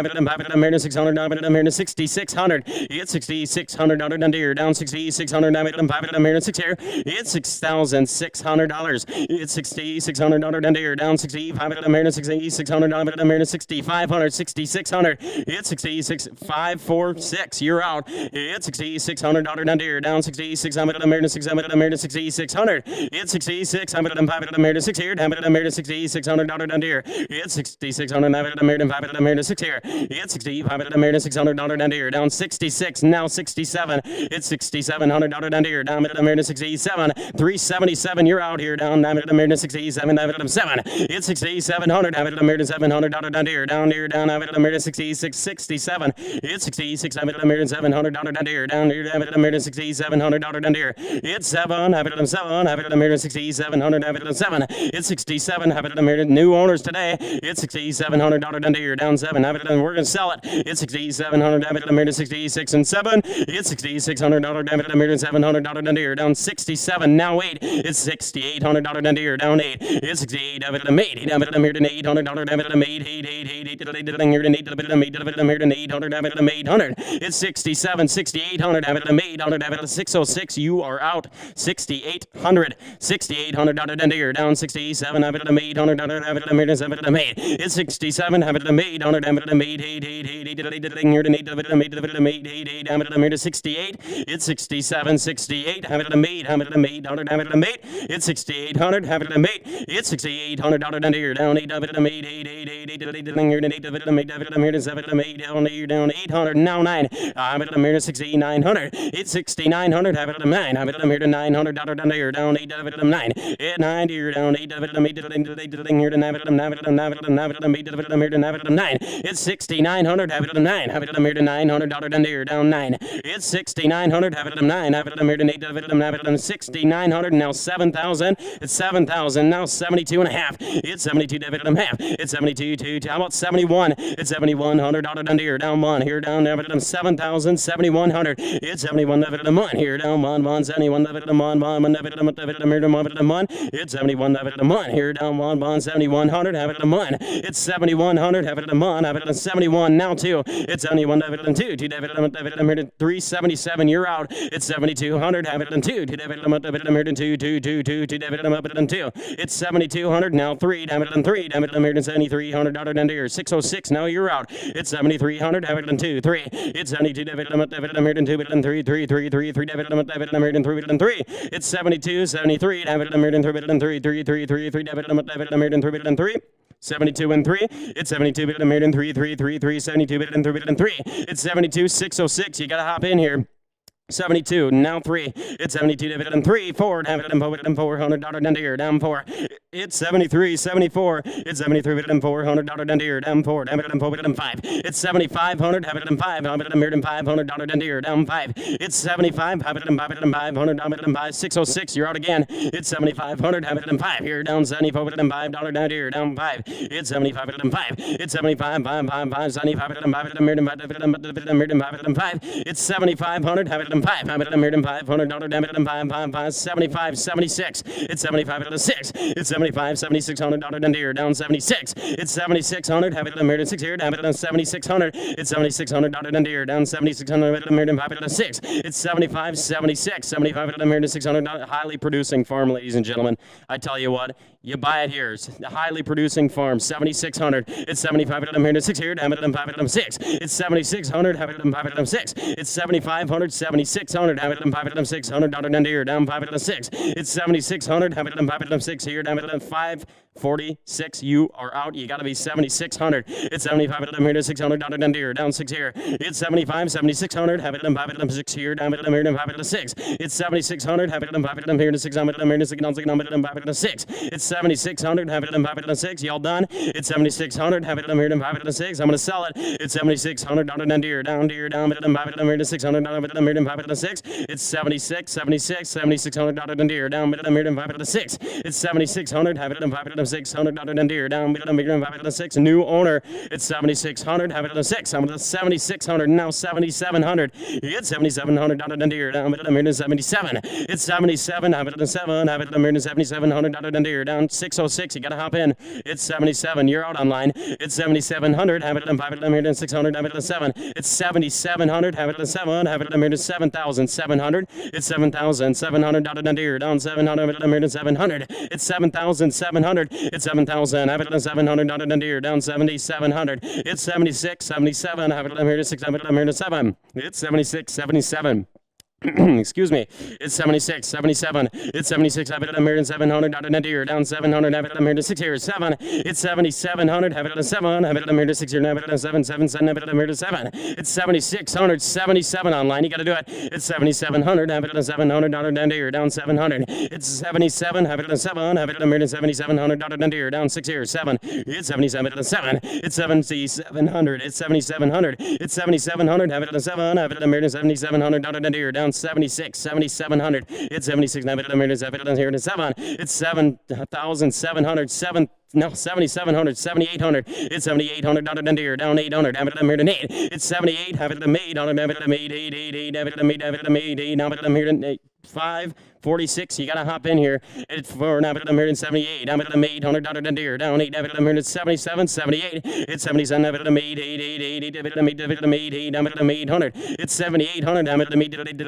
Speaker 8: 600 down 6,600. It's 6,600 down here, down 6,600 down 6 here. It's $6,600. It's 6,600 down here, down 6,500 down 6,600 down 6,500, 6,600. It's 6,546. You're out. It's $6,600 down here, down 6,600 down 600 down 6,600. It's 6,600 down 6 here, down 6,600 down here. It's 6,600 down 6 here. It's 6,500 down here, down 66, now 67. It's 6,700 down here, down 67. 377, you're out here, down 67, 7. It's 6,700 down here, down 66, 67. It's 6,700 down here, down 6,700 down here. It's 7, have it 6,700 7. It's 67, have it new owners today. It's 6,700 down here, down 7, have it, we're gonna sell it. It's 6,700 have it 66 and 7. It's 6,600 down 700 down here, down 67, now 8. It's 6,800 down here, down 8. It's 68 have it 8, have it 800 have it 800. It's 67, 6,800 have it 800 have it 606. You are out. 6,800, 6,800 down here, down 67 have it 800 have it 8. It's 67 have it 800 have it 8 68. It's 67, 68 have it 800 have it 8. It's 6,800 have it 8. It's 6,800 down here, down 8 have it 8 down 800, now 9. it here to 6,900. It's 6,900, have it at a 9. Have it here to $900 down here, down 8, have it at a 9. At 9, here down 8, have it at a here to 9, have it at a here to 9, have it at a 9. It's 6,900, have it at a 9. Have it at a here to $900 down here, down 9. It's 6,900, have it at a 9. Have it at a here to 8, have it at 6,900, now 7,000. It's 7,000, now 72 and a half. It's 72, have it at a half. It's 72, 2, how about 71? It's $7,100 down here, down 1, here down, have it at 7,000, 7,100. It's 71, have it at a 1, here down 1, 71, have it at a 1, have it at a 1, it's 71, have it at a 1, here down 1, 7,100, have it at a 1. It's 7,100, have it at a 1, have it at a 71, now 2. It's 71, have it at a 2, 2, have it at 377, you're out. It's 7,200, have it at a 2, 2, have it at 2, 2, 2, 2, 2, have it at 2. It's 7,200, now 3, have it at 3, have it at $7,300 down here, 606, now you're out. It's 7,300, have it at 2, 3. It's 72, have it at 2, 3, 3, 3, 3, 3, have it at 3. It's 72, 73, have it at 3, 3, 3, 3, 3, have it at 3. 72 and 3. It's 72 bit and 3, 3, 3, 3, 72 bit and 3 bit and 3. It's 72, 606. You gotta hop in here. 72, now 3. It's 72, have it and 3, 4, have it and $400 down here, down 4. It's 73, 74. It's 73, and $400 down here, down 4, have it and 5. It's 7,500, have it and 5, have it and $500 down here, down 5. It's 75, have it and 500, have it and 5, 606, you're out again. It's 7,500, have it and 5, here, down 74, and $5 down here, down 5. It's 75, and 5. It's 75, 5, 5, 5, 75, and 5, and 5. It's 7,500, have it and 5, have it and $500, damn it, and 5, 5, 5, 75, 76. It's 75 and 6. It's 75, $7,600 down here, down 76. It's 7,600, have it and 6 here, damn it, and 7,600. It's $7,600 down here, down 7,600, and 5 and 6. It's 75, 76, 75 and 600. Highly producing farm, ladies and gentlemen. I tell you what, you buy it here. It's a highly producing farm, 7,600. It's 75 and 6 here, damn it, and 5 and 6. It's 7,600, have it and 5 and 6. It's 7,500, 7,600, have it and 5 and $600 down here, down 5 and 6. It's 7,600, have it and 5 and 6 here, damn it, and 546. You are out. You got to be 7,600. It's 75 and $600 down here, down 6 here. It's 75, 7,600, have it and 5 and 6 here, down it and 5 and 6. It's 7,600, have it and 5 and here to 600 and 6 and 5 and 6. It's 7,600, have it and 5 and 6. Y'all done? It's 7,600, have it and here to 5 and 6. I'm gonna sell it. It's $7,600 down here, down here, down it and 5 and here to 600 down it and here to 5 and 6. It's 76, 76, $7,600 down here, down it and here to 5 and 6. It's 7,600, have it and 5 and $600 down here, down it and here to 5 and 6. New owner. It's 7,600, have it and 6. I'm gonna 7,600 now 7,700. It's 7,700 down here, down it and here to 77. It's 77, have it and 7, have it and here to 7,700 down here, down 606. You gotta hop in. It's 77. You're out online. It's 7,700, have it and 5 and here to 600, have it and 7. It's 7,700, have it and 7, have it and here to 7,700. It's 7,700 down here, down 700, have it and here to 700. It's 7,700. It's 7,000, have it and 700 down here, down 7,700. It's 76, 77, have it and here to 6, have it and here to 7. It's 76, 77. Excuse me. It's 76, 77. It's 76, have it at a million 700 down here, down 700, have it at a million 6 here, 7. It's 7,700, have it at a 7, have it at a million 6 here, have it at a 7, 7, 7, have it at a million 7. It's 7,600, 77 online. You got to do it. It's 7,700, have it at a 700 down here, down 700. It's 77, have it at a 7, have it at a million 7,700 down here, down 6 here, 7. It's 77 at a 7. It's 7,700. It's 7,700. It's 7,700, have it at a 7, have it at a million 7,700 down here, down 76, 7,700. It's 76, have it at a million 7 here to 7. It's 7,700, 7,700, 7,800. It's 7,800 down here, down 800. Have it at a million 8. It's 78, have it at a maid, have it at a maid, 8, have it at a maid, have it at a maid, 8, have it at a million 546. You gotta hop in here. It's 4, have it at a million 78. Have it at a maid, 100 down here, down 8, have it at a million 77, 78. It's 77, have it at a maid, 8, have it at a maid, have it at a maid, 8, have it at a maid, 100. It's 7,800, have it at a maid, have it at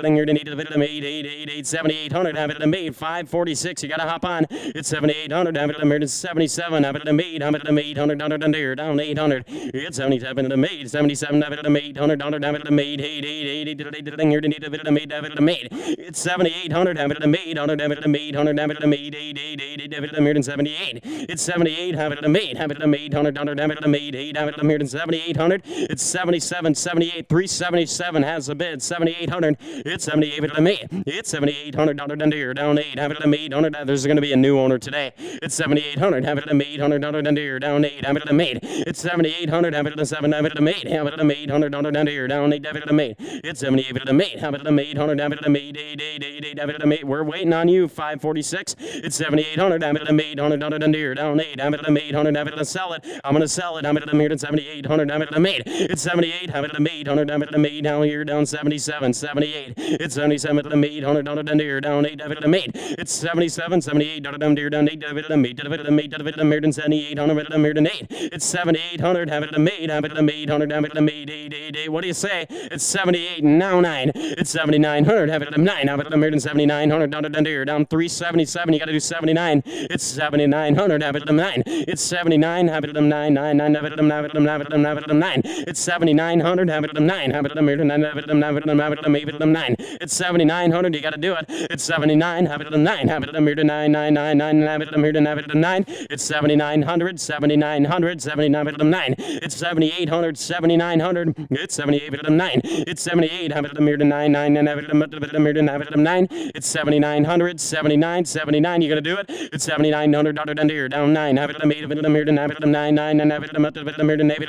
Speaker 8: a maid, 8, 7,800, have it at a maid, 546. You gotta hop on. It's 7,800, have it at a maid, 77, have it at a maid, have it at a maid, 100 down here, down 800. It's 77 at a maid, 77, have it at a maid, 100 have it at a maid, 8, have it at a maid, have it at a maid. It's 7,800, have it at a $800, have it at $800, have it at $800, have it at $78. It's $78, have it at $800, have it at $800, have it at $800, have it at $7,800. It's $77, $78, $377 has a bid, $7,800. It's $78, have it at $8. It's $7,800 down here, down 8, have it at $800. There's going to be a new owner today. It's $7,800, have it at $800 down here, down 8, have it at $8. It's $7,800, have it at 7, have it at $8, have it at $800 down here, down 8, have it at $8. It's $78, have it at $8, have it at $800, have it at $8, have it at $8. We're waiting on you, 546. It's $7,800, have it at $800 down here, down 8, have it at $800, have it at sell it. I'm going to sell it, have it at $7,800, have it at $8. It's 78, have it at $800, have it at $8, down here, down 77, 78. It's 77 at $800 down here, down 8, have it at $8. It's 77, 78 down here, down 8, have it at $8, have it at $8, have it at $8, 7800, have it at $8. It's 7,800, have it at $8, have it at $800, have it at $8. What do you say? It's 78 and now 9. It's 7,900, have it at 9, have it at $7,900 down here, down 377. You got to do 79. It's 7,900, have it at 9. It's 79, have it at 9, 9, 9, have it at 9, have it at 9, have it at 9, have it at 9. It's 7,900, have it at 9, have it at 9, have it at 9, have it at 9, have it at 9. It's 7,900, you got to do it. It's 79, have it at 9, have it at 9, 9, 9, 9, have it at 9, have it at 9. It's 7,900, 7,900, 79, have it at 9. It's 7,800, 7,900. It's 78, have it at 9. It's 78, have it at 9, 9, 9, have it at 9, have it at 9. It's 7,900, 79, 79. You got to do it. It's 7,900 down here, down 9. Have it at 8, have it at 9, 9, have it at 9, 9, have it at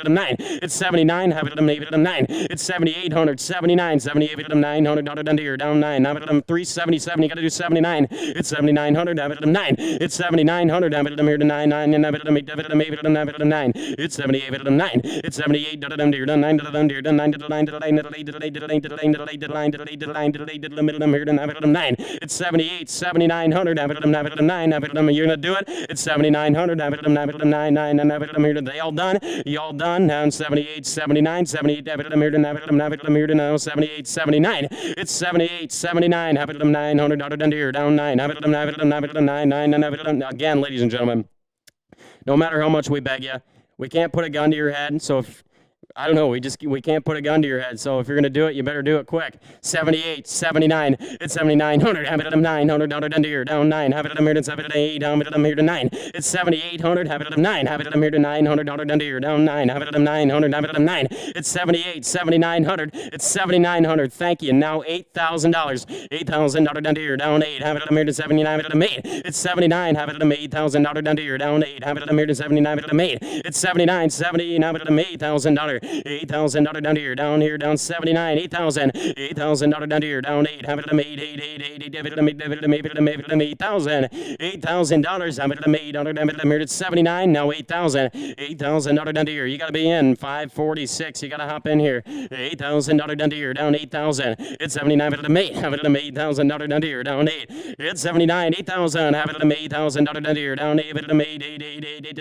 Speaker 8: 9. It's 79, have it at 9. It's 7,800, 79, 78, have it at 900 down here, down 9. Have it at 377. You got to do 79. It's 7,900, have it at 9. It's 7,900, have it at 9, 9, and have it at 8, have it at 8, have it at 9. It's 78, have it at 9. It's 78 down here, down 9 to the down here, down 9 to the line to the line to the line to the line to the line to the line to the line to the line to the line to the line to the line to the middle of here, have it at 9. It's 78, 7,900, have it at 9, have it at 9, have it at 9. You're gonna do it. It's 7,900, have it at 9, have it at 9, 9, and have it at here. They all done. You all done. Down 78, 79, 78, have it at here, have it at 9, have it at here now. 78, 79. It's 78, 79, have it at 900 down here, down 9, have it at 9, have it at 9, have it at 9, 9, and have it at again, ladies and gentlemen. No matter how much we beg you, we can't put a gun to your head. So if I don't know, we can't put a gun to your head. So if you're gonna do it, you better do it quick. 78, 79, it's 7,900, have it at 900 down here, down 9, have it at here, have it at 8, have it at here to 9. It's 7,800, have it at 9, have it at here to 900 down here, down 9, have it at 900, have it at 9. It's 78, 7,900, it's 7,900. Thank you. Now $8,000, $8,000 down here, down 8, have it at here to 79, have it at 8. It's 79, have it at $8,000 down here, down 8, have it at here to 79, have it at 8. It's 79, 70, have it at $8,000. $8,000 down here, down 79, 8,000, $8,000 down here, down 8, have it at 8, 8, 8, 8, have it at 8, have it at 8,000, $8,000, have it at 8, have it at here, it's 79, now 8,000, $8,000 down here, you gotta be in, 546, you gotta hop in here, $8,000 down here, down 8,000, it's 79, have it at 8, have it at $8,000 down here, down 8, it's 79, 8,000, have it at $8,000 down here, down 8, have it at 8, 8, 8, 8,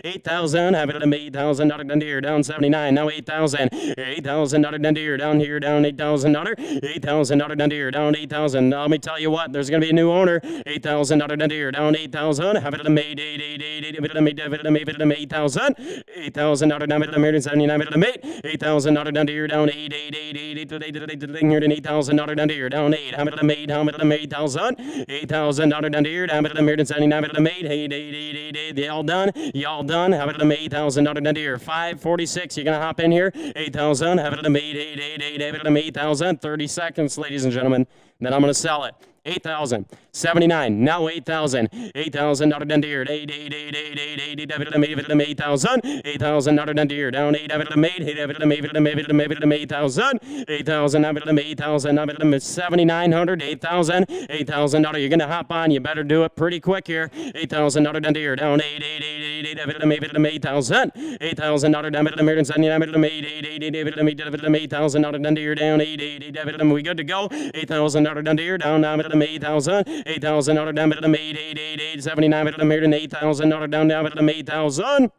Speaker 8: 8,000, have it at 8,000. Down here, down 79, now 8,000, $8,000 down here, down $8,000, $8,000 down here, down 8,000. Let me tell you what, there's gonna be a new owner. $8,000 down here, down 8,000. Have it at 8, 8, 8, 8, have it at 8, have it at 8, have it at 8,000, $8,000 down at 79, have it at 8, $8,000 down here, down 8, 8, 8, 8, 8, here, and $8,000 down here, down 8, have it at 8, have it at 8,000, $8,000 down here, have it at 79, have it at 8, 8, 8, 8, 8, they all done, y'all done, have it at $8,000 down here. 546, you're gonna hop in here. 8,000, have it at 8, 8, 8, 8, have it at 8,000. 30 seconds, ladies and gentlemen. Then I'm gonna sell it. 8,000, 79, now 8,000, $8,000 down here, 8, 8, 8, 8, 8, 8, have it at 8,000, $8,000 down here, down 8, have it at 8, have it at 8,000, 8,000, have it at 8,000, have it at 7,900, 8,000, $8,000, you're gonna hop on, you better do it pretty quick here, $8,000 down here, down 8, 8, 8, 8, have it at 8,000, $8,000 down at 79, have it at 8, 8, 8, 8, have it at $8,000 down here, down 8, 8, 8, have it at we good to go, $8,000 down here, down 8,000, $8,000 down at 8, 8, 8, 8, 79 at $8,000 down at 8,000.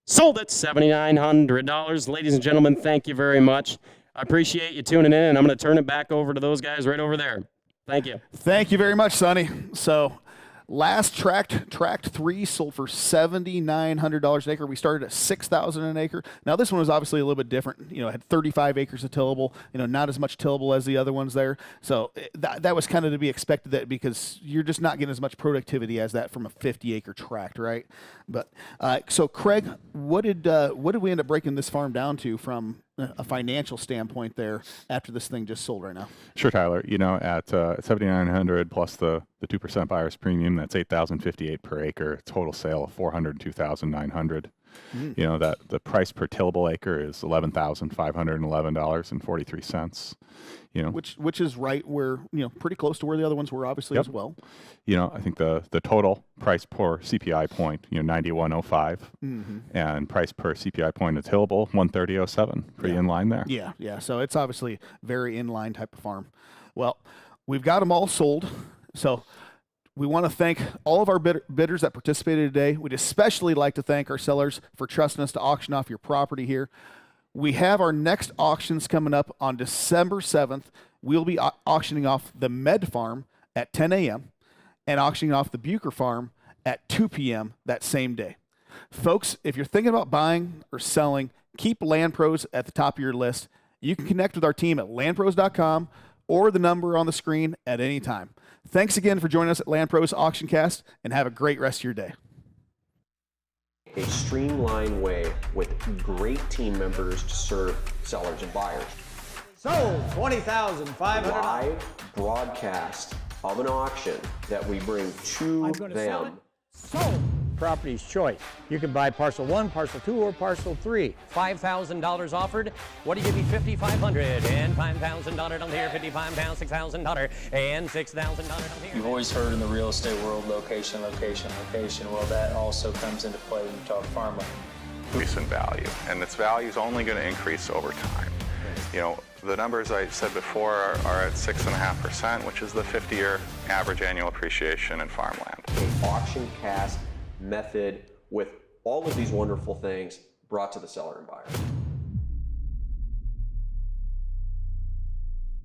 Speaker 8: Sold at $7,900. Ladies and gentlemen, thank you very much. I appreciate you tuning in, and I'm going to turn it back over to those guys right over there. Thank you.
Speaker 6: Thank you very much, Sonny. So Last tract 3 sold for $7,900 an acre. We started at $6,000 an acre. Now this one was obviously a little bit different. You know, it had 35 acres of tillable. You know, not as much tillable as the other ones there. So that was kind of to be expected, that because you're just not getting as much productivity as that from a 50-acre tract, right? But so Craig, what did we end up breaking this farm down to from a financial standpoint there after this thing just sold right now?
Speaker 5: Sure, Tyler. You know, at 7,900 plus the 2% buyer's premium, that's $8,058 per acre. Total sale of $402,900. You know, that the price per tillable acre is $11,511.43. You know,
Speaker 6: which is right where, you know, pretty close to where the other ones were, obviously, as well.
Speaker 5: You know, I think the total price per CPI point, you know, 91.05, and price per CPI point of tillable 130.07. Pretty in line there.
Speaker 6: Yeah. So it's obviously very in line type of farm. Well, we've got them all sold. So we want to thank all of our bidders that participated today. We'd especially like to thank our sellers for trusting us to auction off your property here. We have our next auctions coming up on December 7th. We'll be auctioning off the Med Farm at 10 a.m. and auctioning off the Bucher Farm at 2 p.m. that same day. Folks, if you're thinking about buying or selling, keep Land Pros at the top of your list. You can connect with our team at landpros.com or the number on the screen at any time. Thanks again for joining us at Land Pros AuctionCast, and have a great rest of your day.
Speaker 1: A streamlined way with great team members to serve sellers and buyers.
Speaker 9: Sold $20,500.
Speaker 1: Live broadcast of an auction that we bring to them.
Speaker 9: Sold. Property's choice. You can buy parcel 1, parcel 2, or parcel 3.
Speaker 3: $5,000 offered. What do you give me? $5,500 and $5,000 down here. 55 down, $6,000 and $6,000 down here.
Speaker 4: You've always heard in the real estate world, location, location, location. Well, that also comes into play when you talk farmland.
Speaker 10: Increase in value, and its value is only going to increase over time. You know, the numbers I said before are at 6.5%, which is the 50-year average annual appreciation in farmland.
Speaker 1: An AuctionCast method with all of these wonderful things brought to the seller and buyer.